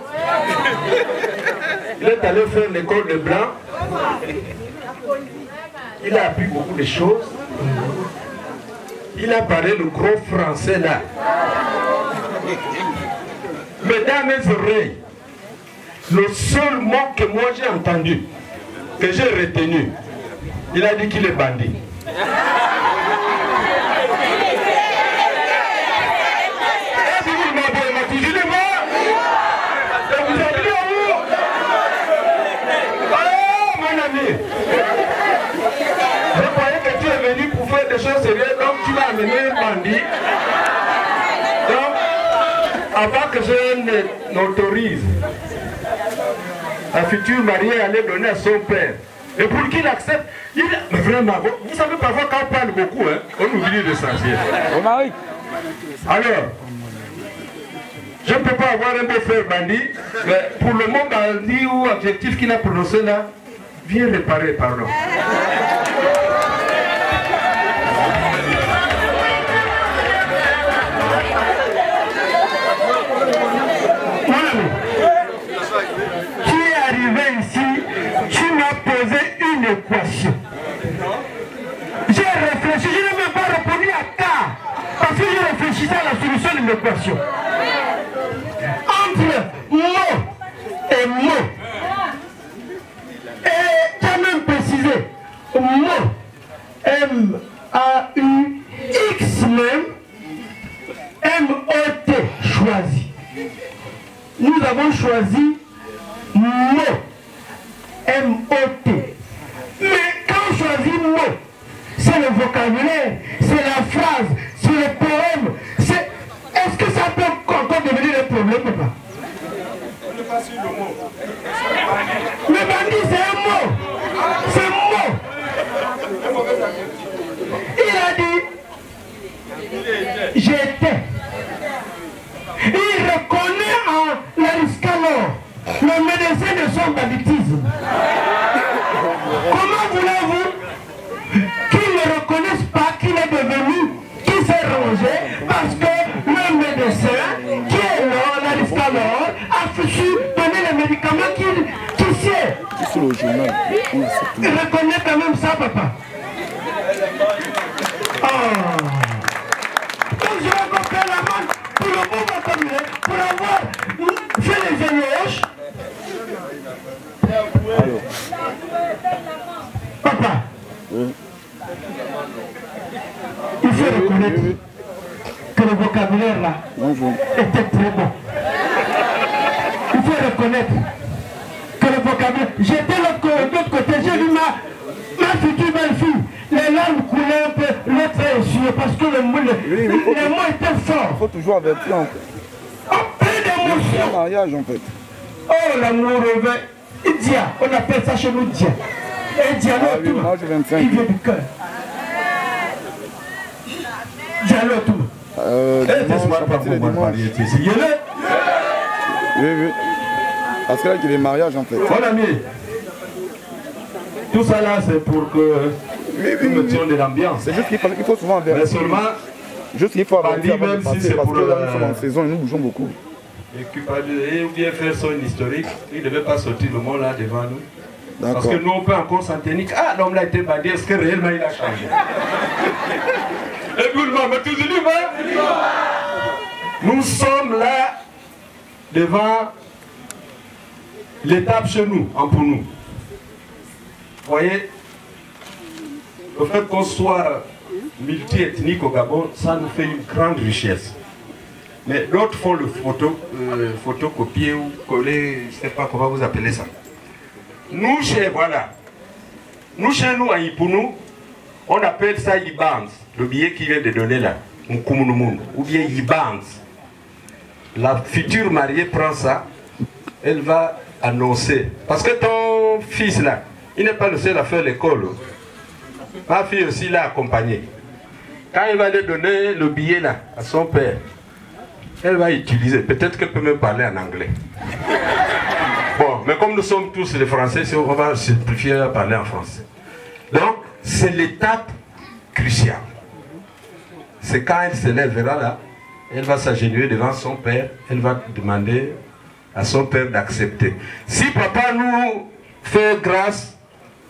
Speaker 6: Il est allé faire l'école de blanc. Il a appris beaucoup de choses. Il a parlé le gros français là. Mais dans mes oreilles, le seul mot que moi j'ai entendu, que j'ai retenu, il a dit qu'il est bandit. Je croyais que tu es venu pour faire des choses sérieuses, donc tu m'as amené un bandit. Donc, avant que je n'autorise la future mariée à aller donner à son père, et pour qu'il accepte, mais vraiment, vous savez parfois quand on parle beaucoup, hein, on oublie l'essentiel. Alors, je ne peux pas avoir un beau frère bandit, mais pour le mot bandit ou adjectif qu'il a prononcé là, viens réparer, pardon. Tu es arrivé ici, tu m'as posé une équation. J'ai réfléchi, je n'ai même pas répondu à cas, parce que je réfléchissais à la solution de l'équation. Entre mot et mot. Et tu as même précisé, mot, M-A-U-X même, M-O-T, choisi. Nous avons choisi mot, M-O-T. Mais quand on choisit mot, c'est le vocabulaire, c'est la phrase, c'est le problème, papa. Le bandit, c'est un mot. C'est un mot. Il a dit, j'étais. Il reconnaît en Lariscalo le médecin de son banditisme. Comment voulez-vous qu'il ne reconnaisse pas qu'il est devenu, qu'il s'est rangé, parce que le médecin qui est là, Lariscalo, a su donner les médicaments qu'il sait. Il reconnaît quand même ça, papa. Donc je vais couper la main pour le mouvement communal, pour avoir fait les éloges. Papa, il faut reconnaître que le vocabulaire là était très bon. Il faut reconnaître que le vocabulaire... J'étais de l'autre côté, j'ai vu ma future belle-fille. Les larmes coulaient un peu, l'autre est essuie parce que les mots étaient forts.
Speaker 9: Il faut toujours avertir en fait.
Speaker 6: Plein d'émotions.
Speaker 9: C'est un mariage en fait.
Speaker 6: Oh l'amour revêt. Dia, on appelle ça chez nous Dia. Et Dialogue tout. Il vient du cœur. Dialogue tout.
Speaker 9: Oui. Parce que là, il y a des mariages en fait.
Speaker 8: Mon ami, tout ça là, c'est pour que nous mettions de l'ambiance.
Speaker 9: C'est juste qu'il faut souvent avertir.
Speaker 8: Mais seulement,
Speaker 9: juste qu'il faut avertir
Speaker 8: même si c'est
Speaker 9: parce
Speaker 8: pour
Speaker 9: que là, nous sommes en saison et nous bougeons beaucoup.
Speaker 8: Et ou bien faire son historique, il ne devait pas sortir le mot là devant nous. Parce que nous, on peut encore s'en tenir. Ah, l'homme là a été bandé, est-ce que réellement il a changé? Et puis, mais toujours nous sommes là devant l'étape chez nous, en pour nous. Vous voyez, le fait qu'on soit multi-ethnique au Gabon, ça nous fait une grande richesse. Mais d'autres font le photocopier ou coller, je ne sais pas comment vous appelez ça. Nous, chez nous, à Ipounou, on appelle ça Ibans, le billet qu'il vient de donner là, ou bien Ibans. La future mariée prend ça, elle va annoncer. Parce que ton fils là, il n'est pas le seul à faire l'école. Ma fille aussi l'a accompagné. Quand il va lui donner le billet là, à son père, elle va utiliser. Peut-être qu'elle peut même parler en anglais. Bon, mais comme nous sommes tous les Français, on va simplifier à parler en français. Donc, c'est l'étape cruciale. C'est quand elle se lèvera là, elle va s'agenouiller devant son père, elle va demander à son père d'accepter. Si papa nous fait grâce,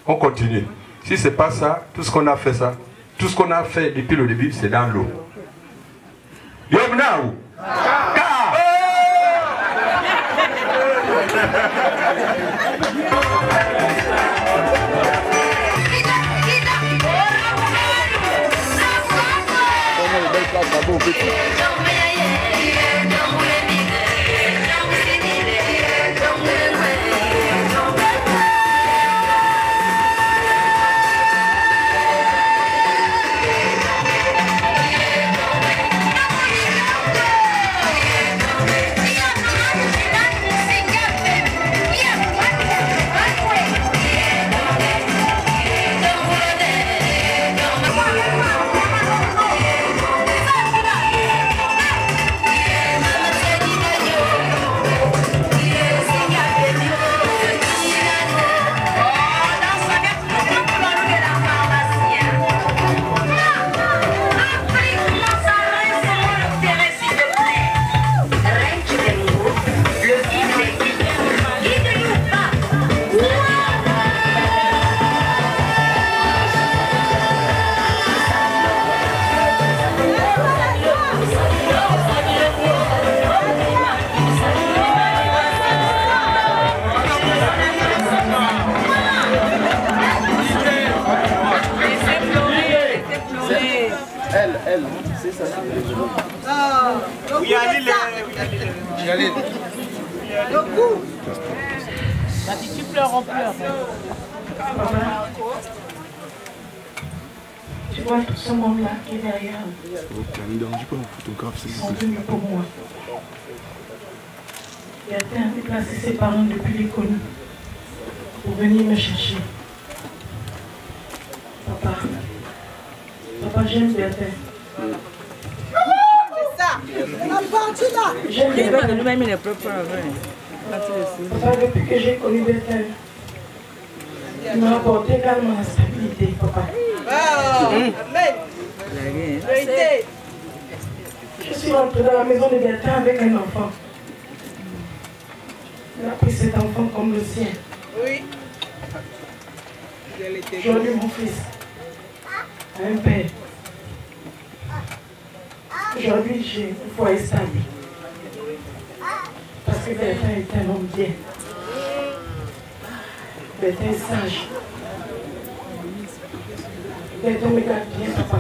Speaker 8: on continue. Si ce n'est pas ça, tout ce qu'on a fait depuis le début, c'est dans l'eau. Yomnaou.
Speaker 1: Si tu pleures, on pleure.
Speaker 10: Tu vois tout ce monde-là qui est derrière. Ils sont venus pour moi. Bertin a déplacé ses parents depuis les connus pour venir me chercher. Papa, j'aime Bertin.
Speaker 11: C'est ça, la partie là.
Speaker 10: J'aime Bertin.
Speaker 11: Nous-mêmes, il est propre.
Speaker 10: Papa, depuis que j'ai connu Bertin, il m'a apporté également la stabilité, papa.
Speaker 11: Amen. Vérité.
Speaker 10: Je suis rentrée dans la maison de Bertin avec un enfant. Il a pris cet enfant comme le sien.
Speaker 11: Oui.
Speaker 10: Aujourd'hui, mon fils a un père. Aujourd'hui, j'ai un foyer stable. Parce que Bertin est un homme bien. Bertin est sage. Bertin me garde bien, papa.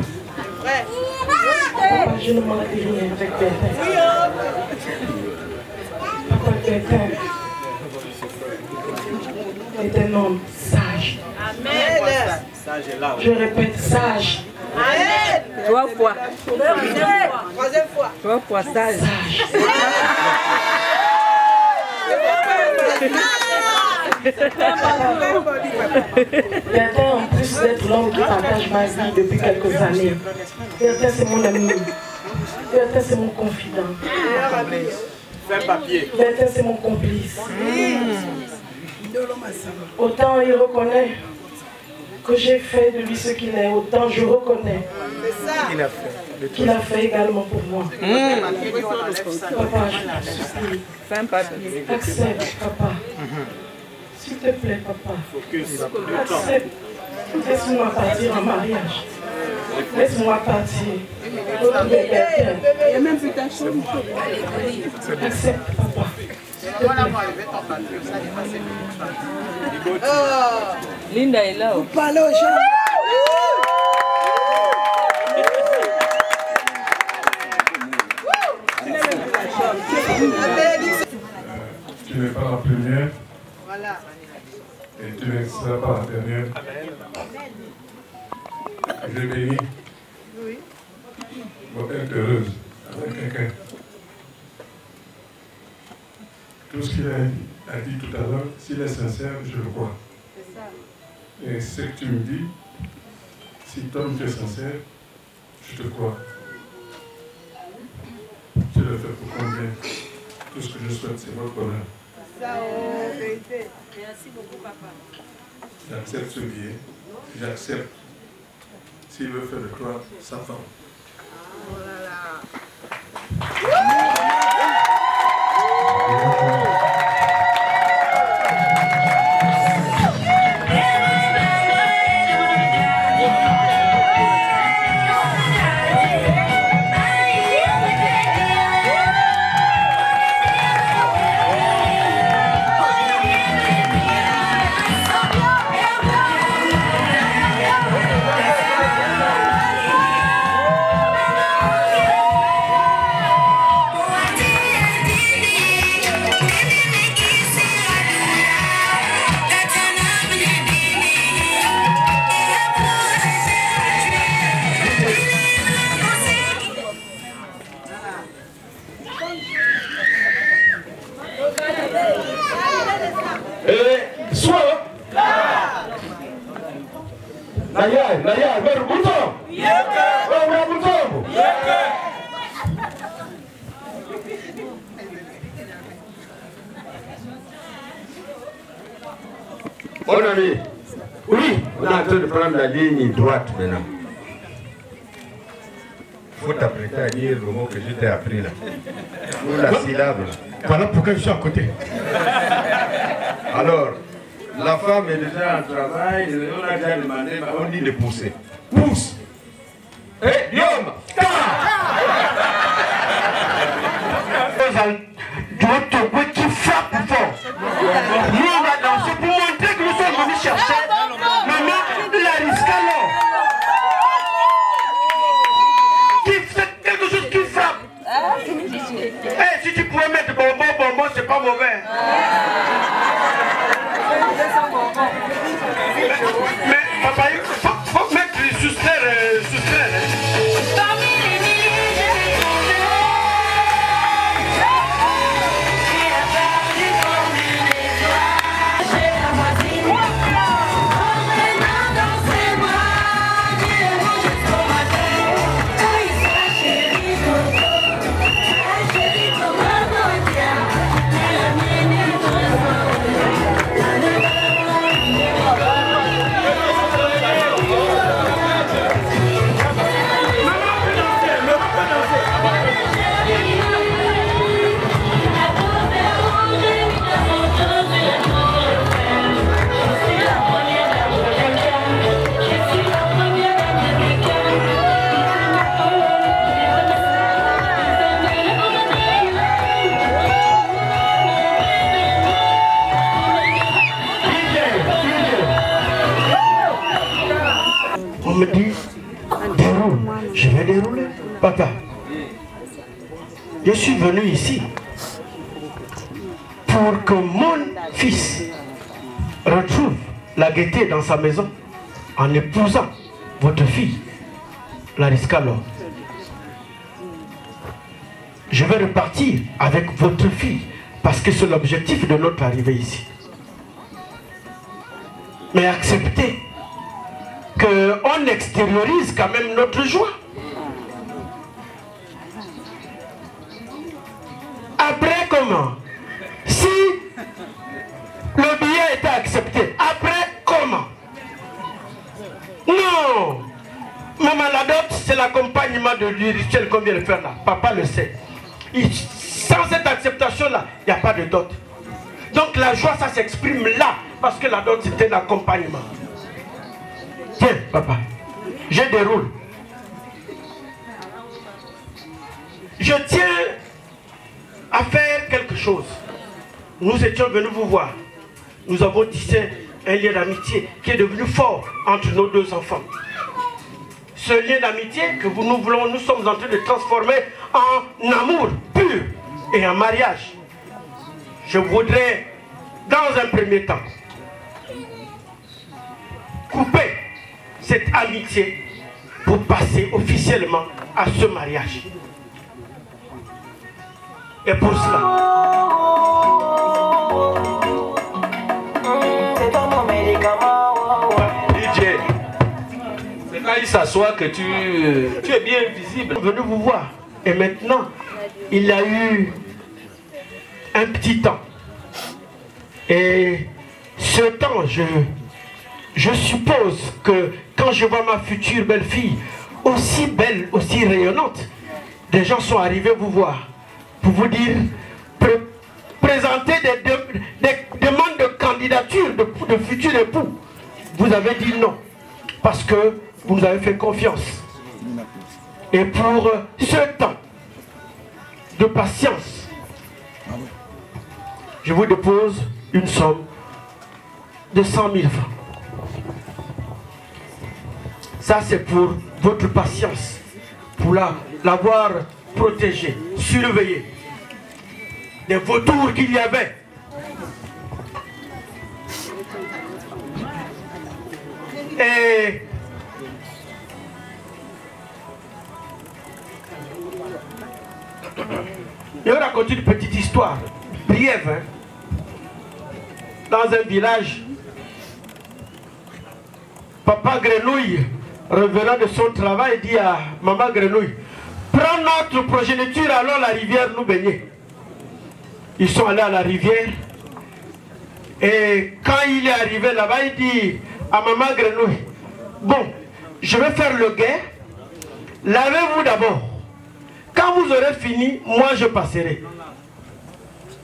Speaker 10: Papa, je ne m'en ai rien avec Bertin. Papa, Bertin est un homme sage.
Speaker 11: Amen.
Speaker 10: Je répète, sage.
Speaker 11: Amen.
Speaker 12: 3 fois.
Speaker 11: 3e fois.
Speaker 12: 3 fois sage.
Speaker 10: Bertin, en plus d'être l'homme qui partage ma vie depuis quelques années, Bertin, c'est mon ami. Bertin, c'est mon confident. Bertin, c'est mon complice. Autant il reconnaît que j'ai fait de lui ce qu'il est, autant je reconnais qu'il a fait également pour moi. Papa, je te supplie. Accepte, papa. S'il te plaît, papa. Accepte. Laisse-moi partir en mariage. Laisse-moi partir. Retrouver Bertin. Accepte, papa.
Speaker 12: Linda est là.
Speaker 11: Vous parlez aux gens.
Speaker 8: Tu n'es pas la première.
Speaker 11: Voilà.
Speaker 8: Et tu ne seras pas la dernière. Je bénis.
Speaker 11: Oui.
Speaker 8: Vous êtes heureuse avec quelqu'un. Tout ce qu'il a dit tout à l'heure, s'il est sincère, je le crois.
Speaker 11: C'est ça.
Speaker 8: Et ce que tu me dis, si Tom tu es sincère, je te crois. Tu le fais pour combien? Tout ce que je souhaite, c'est votre bonheur.
Speaker 11: C'est ça, oh, vérité. Merci beaucoup, papa.
Speaker 8: J'accepte ce billet. J'accepte s'il veut faire de toi sa femme.
Speaker 11: Oh là là.
Speaker 6: Naya, veru buto. Yeke. Veru buto. Yeke. Mon ami, oui, on est en train de prendre la ligne droite maintenant. Il faut t'apprêter à dire le mot que je t'ai appris là. Ou la syllabe. Voilà pourquoi je suis à côté. Alors, la femme est déjà en travail, on a déjà demandé, on dit de pousser. Pousse! Eh, Guillaume! Qui frappe fort. Nous, on va danser pour montrer que nous sommes venus chercher maman Lariscalo. Qui fait quelque chose qui frappe. Eh, si tu pouvais mettre bonbon, c'est pas mauvais. Mais papa, il faut mettre les soustraire. On me dit, déroule. Je vais dérouler. Papa, je suis venu ici pour que mon fils retrouve la gaieté dans sa maison en épousant votre fille, Lariska Lor. Je vais repartir avec votre fille parce que c'est l'objectif de notre arrivée ici. Mais acceptez qu'on extériorise quand même notre joie. Après comment? Si le billet était accepté, après comment? Non! Maman, la dot, c'est l'accompagnement du rituel qu'on vient de faire là. Papa le sait. Sans cette acceptation-là, il n'y a pas de dot. Donc la joie, ça s'exprime là, parce que la dot, c'était l'accompagnement. Tiens, papa, je déroule. Je tiens à faire quelque chose. Nous étions venus vous voir. Nous avons tissé un lien d'amitié qui est devenu fort entre nos deux enfants. Ce lien d'amitié que nous sommes en train de transformer en amour pur et en mariage. Je voudrais, dans un premier temps, couper cette amitié pour passer officiellement à ce mariage. Et pour cela, DJ, c'est quand il s'assoit que tu es bien visible. Je suis venu vous voir. Et maintenant, il a eu un petit temps. Et ce temps, je suppose que quand je vois ma future belle-fille, aussi belle, aussi rayonnante, des gens sont arrivés vous voir pour vous dire, présenter des demandes de candidature de futurs époux. Vous avez dit non, parce que vous nous avez fait confiance. Et pour ce temps de patience, je vous dépose une somme de 100 000 francs. Ça, c'est pour votre patience, pour l'avoir protégé, surveillé des vautours qu'il y avait. Et je vais raconter une petite histoire, briève. Hein. Dans un village, Papa Grenouille, revenant de son travail, dit à Maman Grenouille, prends notre progéniture, allons à la rivière nous baigner. Ils sont allés à la rivière. Et quand il est arrivé là-bas, il dit à Maman Grenouille, bon, je vais faire le guet, lavez-vous d'abord. Quand vous aurez fini, moi je passerai.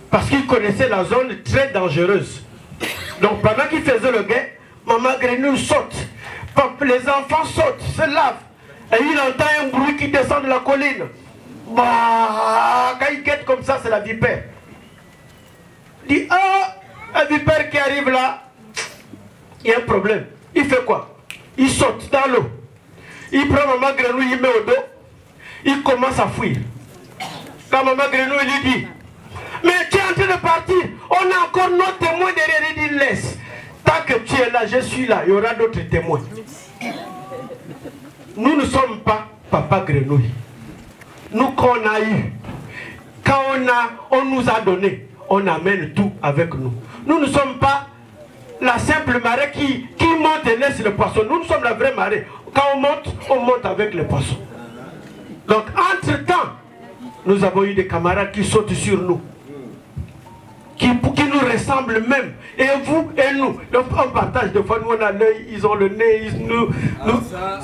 Speaker 6: Parce qu'il connaissait la zone très dangereuse. Donc pendant qu'il faisait le guet, Maman Grenouille saute. Les enfants sautent, se lavent. Et il entend un bruit qui descend de la colline. Bah, quand il guette comme ça, c'est la vipère. Il dit, ah, la vipère qui arrive là, il y a un problème. Il fait quoi? Il saute dans l'eau. Il prend Maman Grenouille, il met au dos. Il commence à fuir. Quand Maman Grenouille lui dit, mais tu es en train de partir, on a encore nos témoins derrière. Il dit, laisse. Tant que tu es là, je suis là, il y aura d'autres témoins. Nous ne sommes pas Papa Grenouille. Nous qu'on a eu, quand on nous a donné, on amène tout avec nous. Nous ne sommes pas la simple marée qui monte et laisse le poisson. Nous sommes la vraie marée. Quand on monte avec le poisson. Donc, entre-temps, nous avons eu des camarades qui sautent sur nous. Qui nous ressemblent même. Et vous et nous. Donc, on partage. Des fois, nous, on a l'œil, ils ont le nez.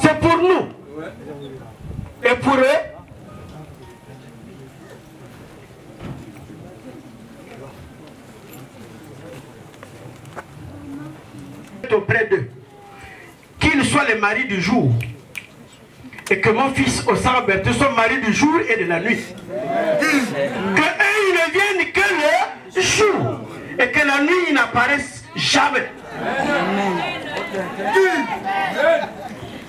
Speaker 6: C'est pour nous. Et pour eux, auprès d'eux, qu'ils soient les maris du jour, et que mon fils au Saint Berthe soit mari du jour et de la nuit. Que eux, ils ne viennent que le jour, et que la nuit, ils n'apparaissent jamais.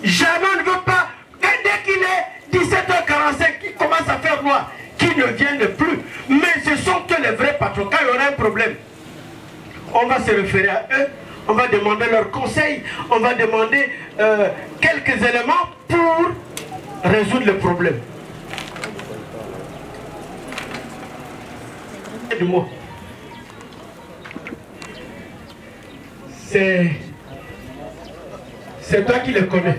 Speaker 6: Jamais on ne veut pas que dès qu'il est 17h45, qu'il commence à faire noir, qu'ils ne viennent plus. Mais ce sont que les vrais patrons. Quand il y aura un problème, on va se référer à eux, on va demander leurs conseils, on va demander quelques éléments pour résoudre le problème. Du mot. C'est toi qui le connais.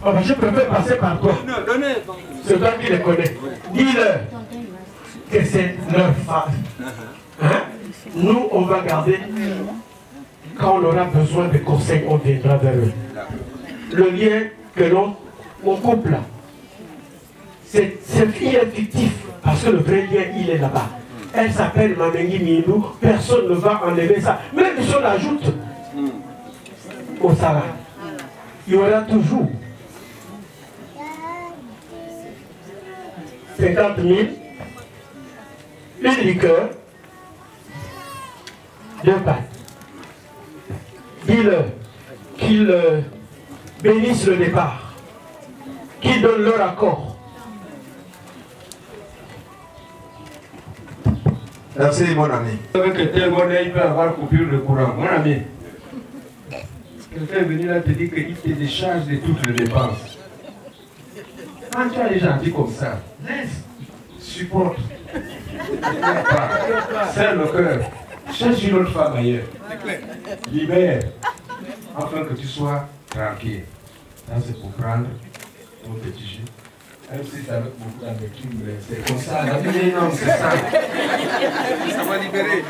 Speaker 6: Oh, je préfère passer par toi. C'est toi qui le connais. Dis-leur que c'est leur phase. Hein? Nous, on va garder. Quand on aura besoin de conseils, on viendra vers eux. Le lien que l'on coupe là, c'est fictif. Parce que le vrai lien, il est là-bas. Elle s'appelle Mamengi Mindou. Personne ne va enlever ça. Même si on l'ajoute au salaire, il y aura toujours 50 000, une liqueur, 2 pâtes. Dis-leur qu'ils bénissent le départ, qu'ils donnent leur accord.
Speaker 13: Merci mon ami.
Speaker 14: Avec tel monnaie, il peut avoir coupure de courant. Mon ami, quelqu'un est venu là te dire qu'il te décharge de toutes les dépenses. Quand tu as des gens dit comme ça, laisse, supporte. Serre le cœur. Cherche une autre femme ailleurs. Libère. Afin que tu sois tranquille. Ça c'est pour prendre ton petit jus. Même si c'est avec beaucoup d'amertume, mais c'est comme ça. La vie non, c'est ça. Ça va libérer.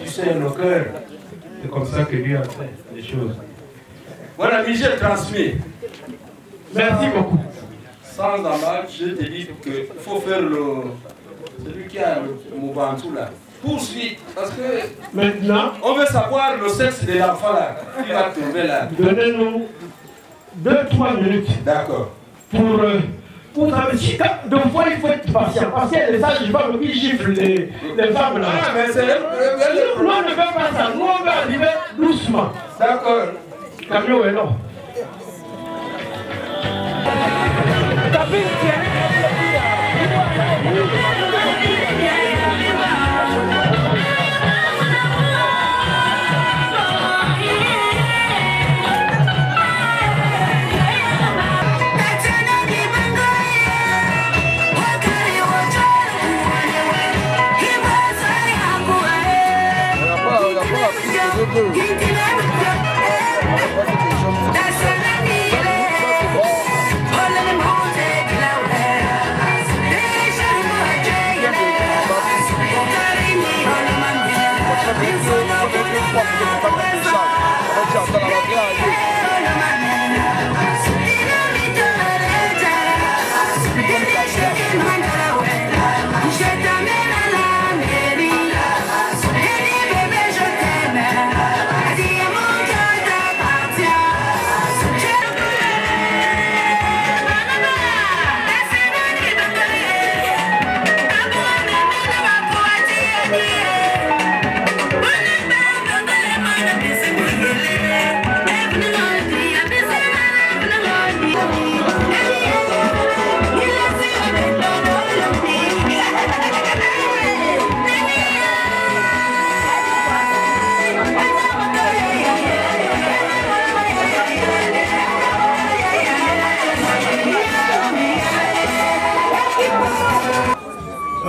Speaker 14: Tu sais, nos cœurs, c'est comme ça que Dieu a fait les choses. Voilà, Michel transmis.
Speaker 6: Merci beaucoup.
Speaker 2: Sans embâche, je te dis qu'il faut faire celui qui a le moubantou là. Poursuite, parce que
Speaker 6: maintenant,
Speaker 2: on veut savoir le sexe de l'enfant là. Qui va trouver là.
Speaker 6: Donnez-nous 2-3 minutes.
Speaker 2: D'accord.
Speaker 6: Pour savoir si deux fois il faut être patient. Parce qu'il y a des sages femmes qui giflent les femmes là.
Speaker 2: Ah, mais c'est.
Speaker 6: Nous, on ne fait pas ça. Nous, on va arriver doucement.
Speaker 2: D'accord.
Speaker 6: Camion est là.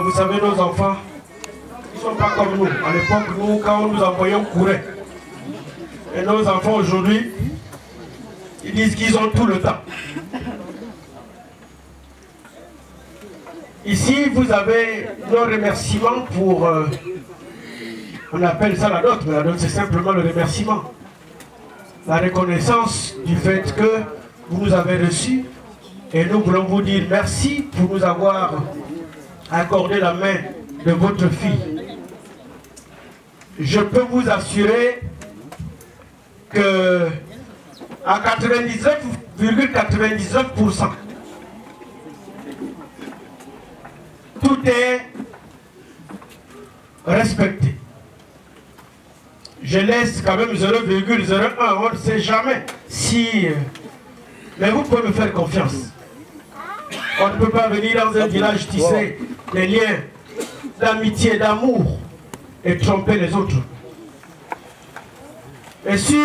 Speaker 6: Vous savez, nos enfants, ils ne sont pas comme nous. À l'époque, nous, quand on nous envoyait, on courait. Et nos enfants aujourd'hui, ils disent qu'ils ont tout le temps. Ici, vous avez nos remerciements pour... on appelle ça la dot, mais la dot, c'est simplement le remerciement. La reconnaissance du fait que vous nous avez reçus. Et nous voulons vous dire merci pour nous avoir accordé la main de votre fille. Je peux vous assurer que à 99,99%, tout est respecté.
Speaker 3: je laisse quand même 0,01, on ne sait jamais si... mais vous pouvez me faire confiance. On ne peut pas venir dans un village tisser des liens d'amitié, d'amour et tromper les autres. Et sur...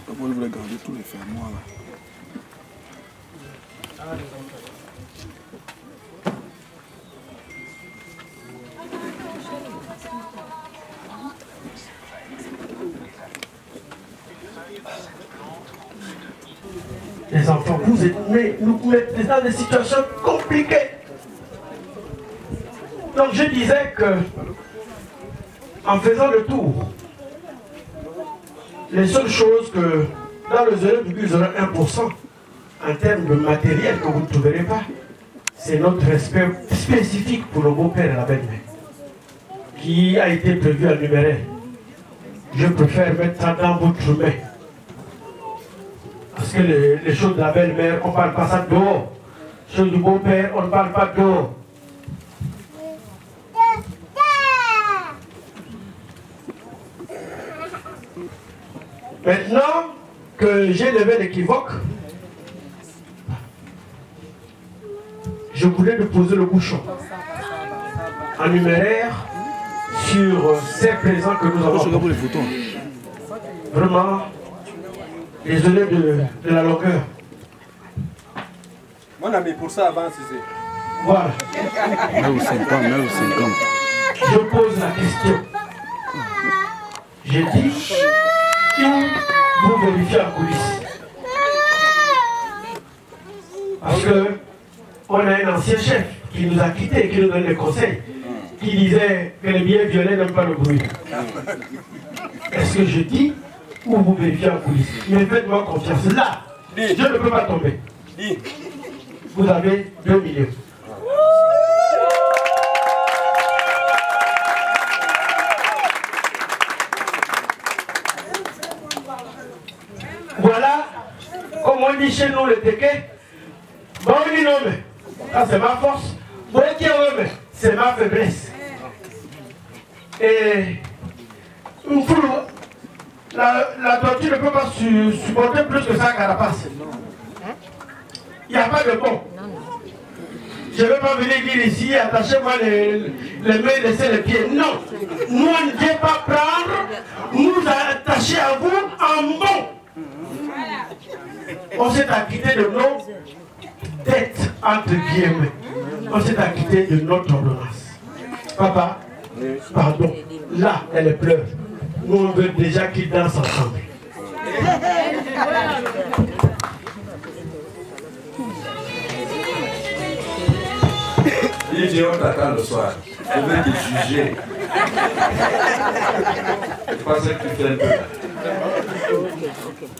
Speaker 9: Vous voulez garder tous les fermoirs là.
Speaker 3: Les enfants, vous êtes nés, nous mettez dans des situations compliquées. Donc je disais que, en faisant le tour, les seules choses que, dans le 0,01%, en termes de matériel que vous ne trouverez pas, c'est notre respect spécifique pour le beau-père et la belle-mère, qui a été prévu en numéraire. Je préfère mettre ça dans votre main. Parce que les choses de la belle-mère, on ne parle pas ça dehors. Les choses du beau-père, on ne parle pas dehors. Maintenant que j'ai levé l'équivoque, je voulais déposer le bouchon en numéraire sur ces présents que nous avons.
Speaker 9: Les photos.
Speaker 3: Vraiment, désolé de la longueur.
Speaker 2: Mon ami, pour ça, avance ici.
Speaker 3: Voilà.
Speaker 9: Même 50, même 50.
Speaker 3: Je pose la question. J'ai dit, où vous vérifiez en coulisses? Parce que on a un ancien chef qui nous a quittés, qui nous donne des conseils, qui disait que les biens violets n'aiment pas le bruit. Est-ce que je dis ou vous vérifiez en coulisses? Mais faites-moi confiance. Là, je ne peux pas tomber. Vous avez 2 millions. Voilà, comme on dit chez nous le téquet, bon, on dit non, mais ça c'est ma force, bon, c'est ma faiblesse. Et la tortue ne peut pas supporter plus que ça carapace. Il n'y a pas de bon. Je ne vais pas venir dire ici, attachez-moi les mains, laissez les pieds. Non, nous on ne vient pas prendre, nous attacher à vous en bon. On s'est acquitté de nos dettes, entre guillemets. On s'est acquitté de notre ordonnance. Papa, pardon, là, elle pleure. Nous, on veut déjà qu'ils dansent ensemble.
Speaker 14: Il dit on t'attend le soir. Je vais te juger. Je pense que tu fais un peu là.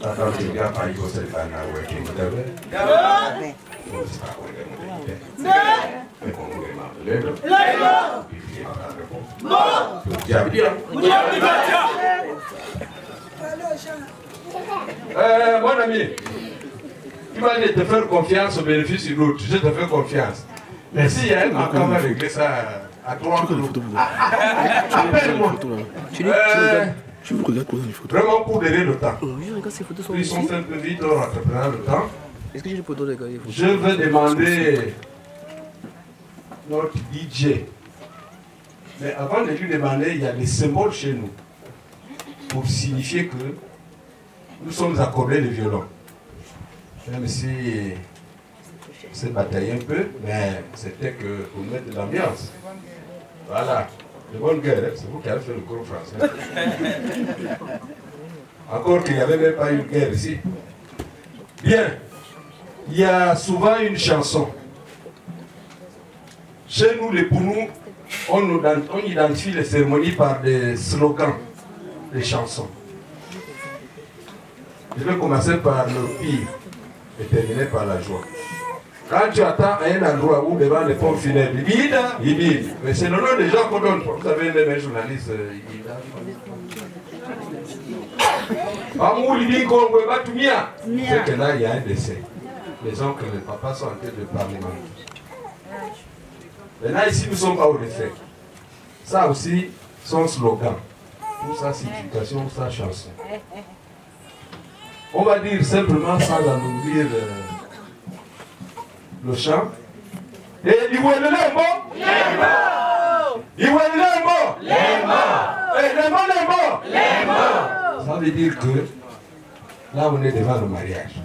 Speaker 14: Attends, tu regardes par exemple, c'est pas un working model. Mon ami, tu vas aller te faire confiance au bénéfice de l'autre. Je te fais confiance. Mais si elle m'a quand même réglé ça à 3 jours. Appelle-moi.
Speaker 9: Tu me regardes poser les photos.
Speaker 14: Vraiment pour donner le temps.
Speaker 5: Je regarde ces photos.
Speaker 14: Ils sont un peu vite en rattrapant le temps.
Speaker 5: Est-ce que j'ai des photos de gars?
Speaker 14: Je vais demander notre DJ. Mais avant de lui demander, il y a des symboles chez nous pour signifier que nous sommes accordés le violon. Même si c'est bataillé un peu, mais c'était que pour mettre de l'ambiance. Voilà. De bonne guerre, c'est vous qui avez fait le cours français. Encore qu'il n'y avait même pas eu de guerre ici. Bien. Il y a souvent une chanson. Chez nous, les Pounous, on identifie les cérémonies par des slogans, des chansons. Je vais commencer par le pire et terminer par la joie. Quand tu attends à un endroit où devant les pompes funèbres, il bide. Mais c'est le nom des gens qu'on donne. Vous savez, les journalistes, c'est que là, il y a un décès. Les oncles et les papas sont en tête de parlement. Maintenant, ici, nous ne sommes pas au décès. Ça aussi, son slogan. Tout ça, c'est éducation, ça, chanson. On va dire simplement, sans alourdir le chant. Et il voit le lembo. Il voit le lembo. Et le lembo. Ça veut dire que là, on est devant le mariage.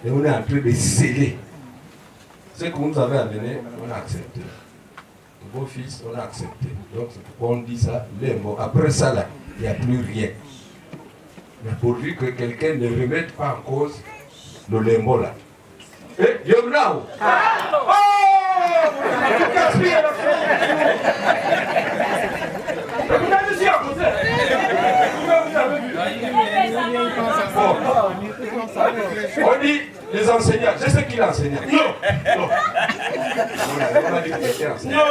Speaker 14: Et on est en train de sceller. Ce que vous nous avez amené, on a accepté. Vos fils, on a accepté. Donc c'est pourquoi on dit ça, lembo. Après ça, là, il n'y a plus rien. Mais pourvu que quelqu'un ne remette pas en cause le lembo là. Eh, Yomnao! Oh! Vous avez gaspillé la vous avez dit à côté. On dit les enseignants. Je sais qui est l'enseignant. Non. On a dit que c'était enseignant.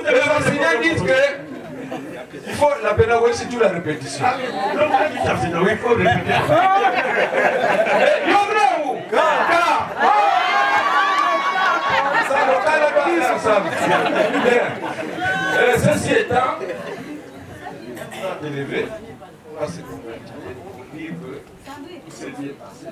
Speaker 14: Les enseignants disent que il faut la pédagogie, c'est toute la répétition. Il faut répéter. Ceci étant, on va élever, on va se congratuler, dire que tout s'est bien passé.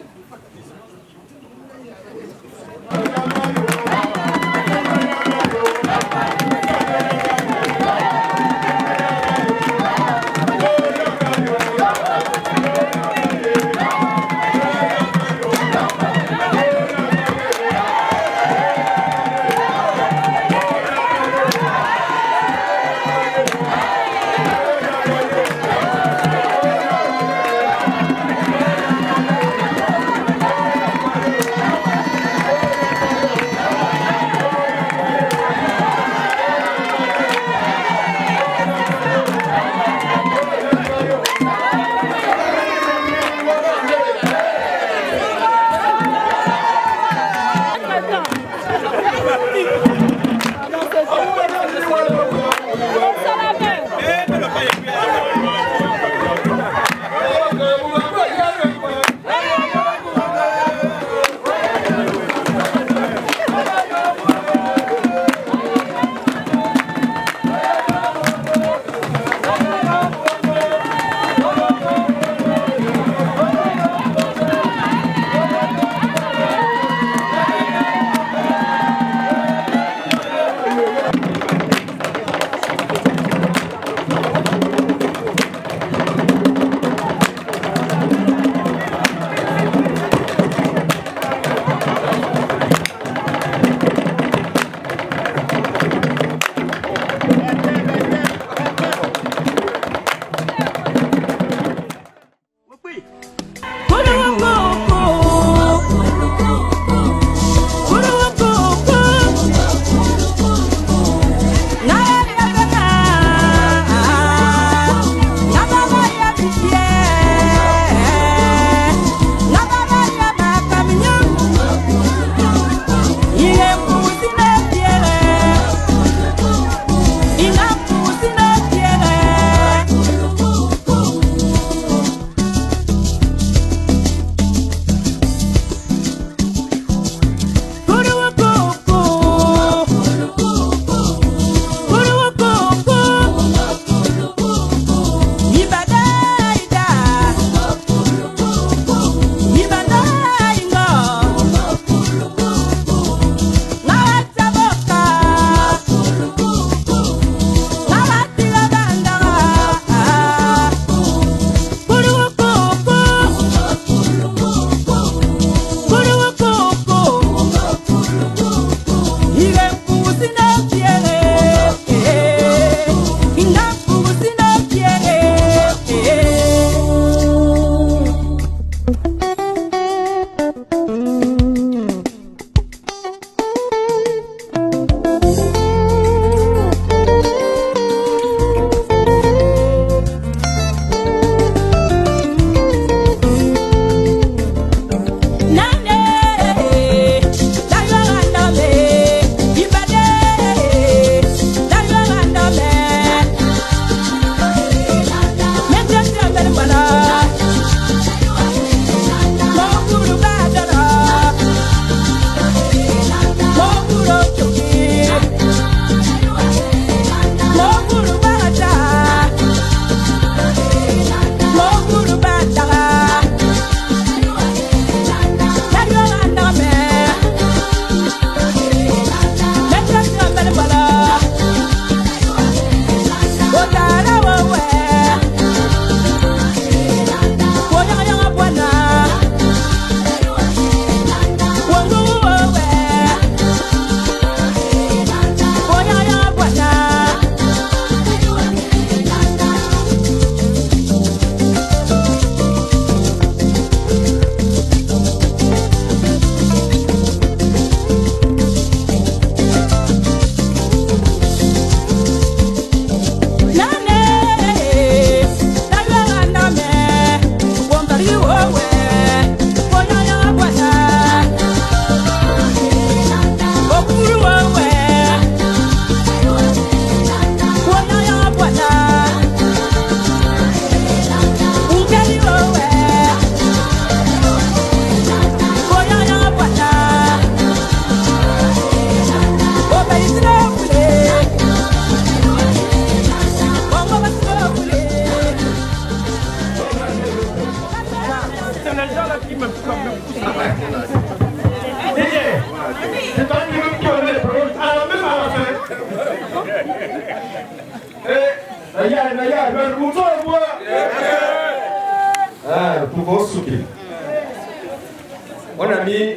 Speaker 14: Mon ami,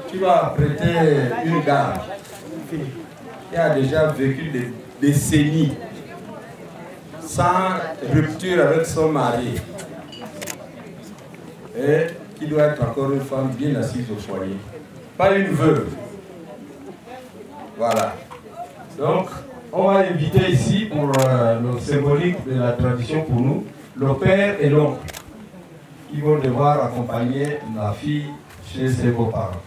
Speaker 14: tu vas prêter une dame qui a déjà vécu des décennies sans rupture avec son mari et qui doit être encore une femme bien assise au foyer. Pas une veuve. Voilà. Donc, on va inviter ici pour le symbolique de la tradition pour nous, le père et l'oncle qui vont devoir accompagner la fille chez ses beaux-parents.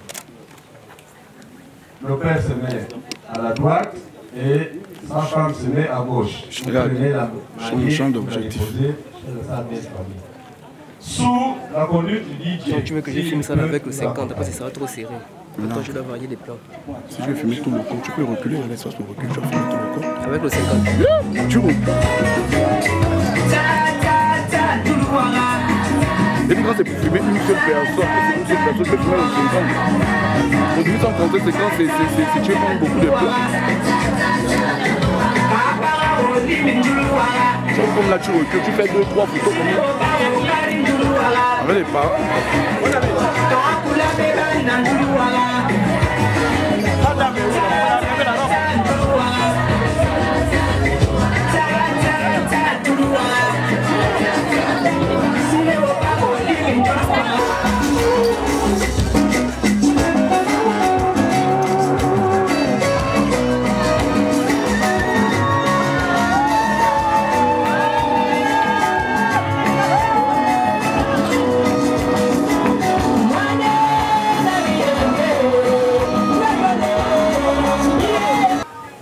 Speaker 14: Le père se met à la droite et sa femme se met à gauche.
Speaker 9: Champ d'objectif.
Speaker 14: Sous la conduite du DJ.
Speaker 5: Tu veux que je filme ça avec le 50 parce que ça va trop serré. Maintenant, je dois varier des plans.
Speaker 9: Si je vais filmer tout le corps, tu peux reculer dans l'espace pour reculer, tu vas filmer tout le corps.
Speaker 5: Avec le 50.
Speaker 9: Tu recules. Et puis quand c'est pour filmer une seule personne, c'est une seule personne, c'est filmer le 50. Au début, sans compter, c'est quand c'est tu prends beaucoup de plans. Comme là, tu recules, tu fais 2-3 photos comme ça. Avec les parents.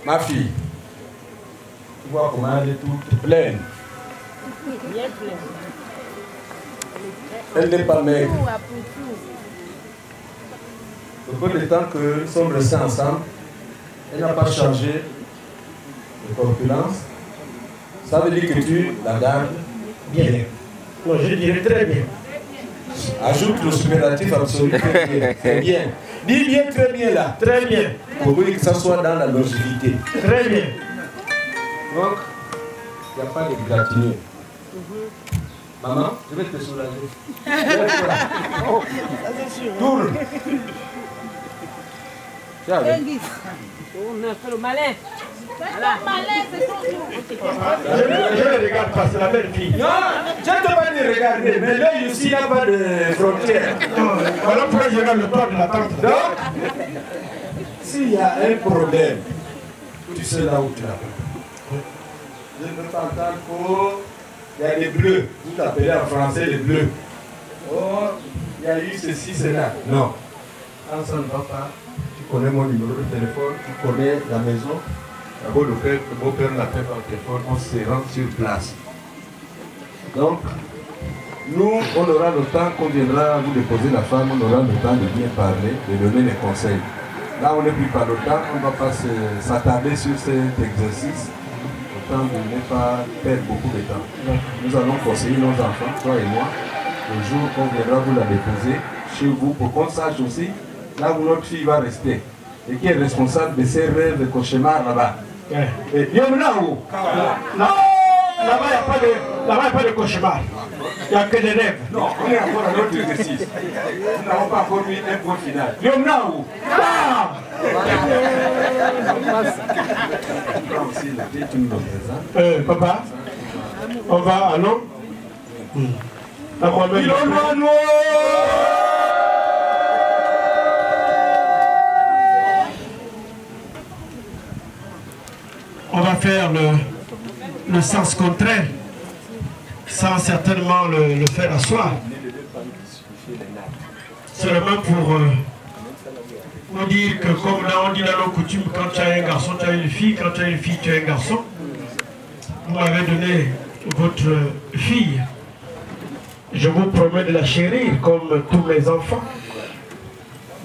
Speaker 14: Ma fille, tu vois comment elle est toute pleine.
Speaker 1: Bien pleine.
Speaker 14: Elle n'est pas maigre. Le peu de temps que nous sommes restés ensemble, elle n'a pas changé de corpulence. Ça veut dire que tu la gardes bien.
Speaker 6: Non, je dirais très bien.
Speaker 14: Ajoute le superlatif absolu. Très bien. Dis bien, très bien là.
Speaker 6: Très bien.
Speaker 14: Pour que ça soit dans la longévité.
Speaker 6: Très bien.
Speaker 14: Donc, il n'y a pas de gratinure. Maman, je vais te soulager. Tourne.
Speaker 1: On a fait le malin. Voilà. Malin, c'est ton tour.
Speaker 6: Je ne regarde pas, c'est la belle fille.
Speaker 14: Non, je ne peux pas te regarder, mais l'œil ici n'a pas de frontière.
Speaker 6: Voilà pourquoi je regarde le toit de la tente.
Speaker 14: Donc, s'il y a un problème, tu sais là où tu l'as. Je ne peux pas entendre qu'il y a des bleus. Vous l'appelez en français les bleus. Oh, il y a eu ceci, cela. Non. Quand ça ne va pas, tu connais mon numéro de téléphone, tu connais la maison. D'abord, le beau-père l'appelle par téléphone, on se rend sur place. Donc, nous, on aura le temps qu'on viendra vous déposer la femme, on aura le temps de bien parler, de donner les conseils. Là, on n'est plus par le temps, on ne va pas s'attarder sur cet exercice, autant de ne pas perdre beaucoup de temps. Nous allons conseiller nos enfants, toi et moi, le jour qu'on viendra vous la déposer chez vous, pour qu'on sache aussi là où notre fille va rester et qui est responsable de ses rêves et cauchemars là-bas. Et il y a là-haut.
Speaker 6: Là-bas, il n'y a pas de cauchemar. Il n'y a que des rêves.
Speaker 14: Non, on est encore à notre exercice. Nous n'avons pas encore mis un point final. Il y a là-haut.
Speaker 6: Papa, on va à l'eau. On va faire le sens contraire, sans certainement le faire asseoir. Seulement pour nous dire que comme là on dit dans nos coutumes, quand tu as un garçon, tu as une fille, quand tu as une fille, tu as un garçon. Vous m'avez donné votre fille. Je vous promets de la chérir comme tous mes enfants,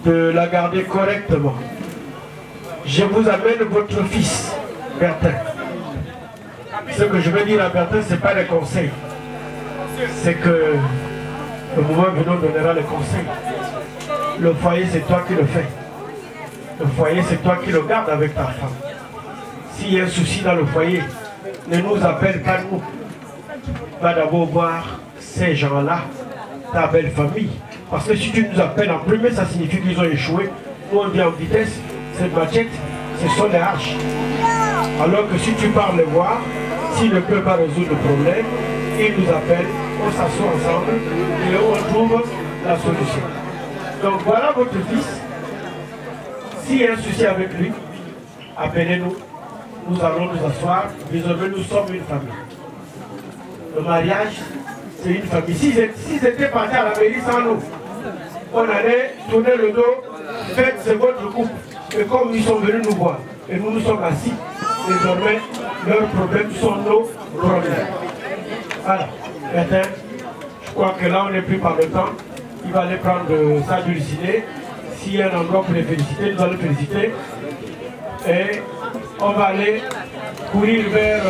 Speaker 6: de la garder correctement. Je vous amène votre fils, Bertin. Ce que je veux dire à Bertin, ce n'est pas des conseils. C'est que le moment venant donnera les conseils. Le foyer, c'est toi qui le fais. Le foyer, c'est toi qui le gardes avec ta femme. S'il y a un souci dans le foyer,
Speaker 3: ne nous appelle pas nous. Va d'abord voir ces gens-là, ta belle famille. Parce que si tu nous appelles en premier, ça signifie qu'ils ont échoué. Nous on dit en vitesse, cette machette, ce sont des haches. Alors que si tu pars les voir, s'ils ne peuvent pas résoudre le problème, ils nous appellent, on s'assoit ensemble et on trouve la solution. Donc voilà votre fils. S'il y a un souci avec lui, appelez-nous. Nous allons nous asseoir. Désormais, nous sommes une famille. Le mariage, c'est une famille. S'ils étaient partis à la mairie sans nous, on allait tourner le dos. Faites, c'est votre couple. Et comme ils sont venus nous voir, et nous nous sommes assis, désormais, leurs problèmes sont nos problèmes. Voilà. Maintenant, je crois que là, on n'est plus par le temps. Il va aller prendre sa dulcinée. S'il y a un endroit pour les féliciter, nous allons féliciter. Et on va aller courir vers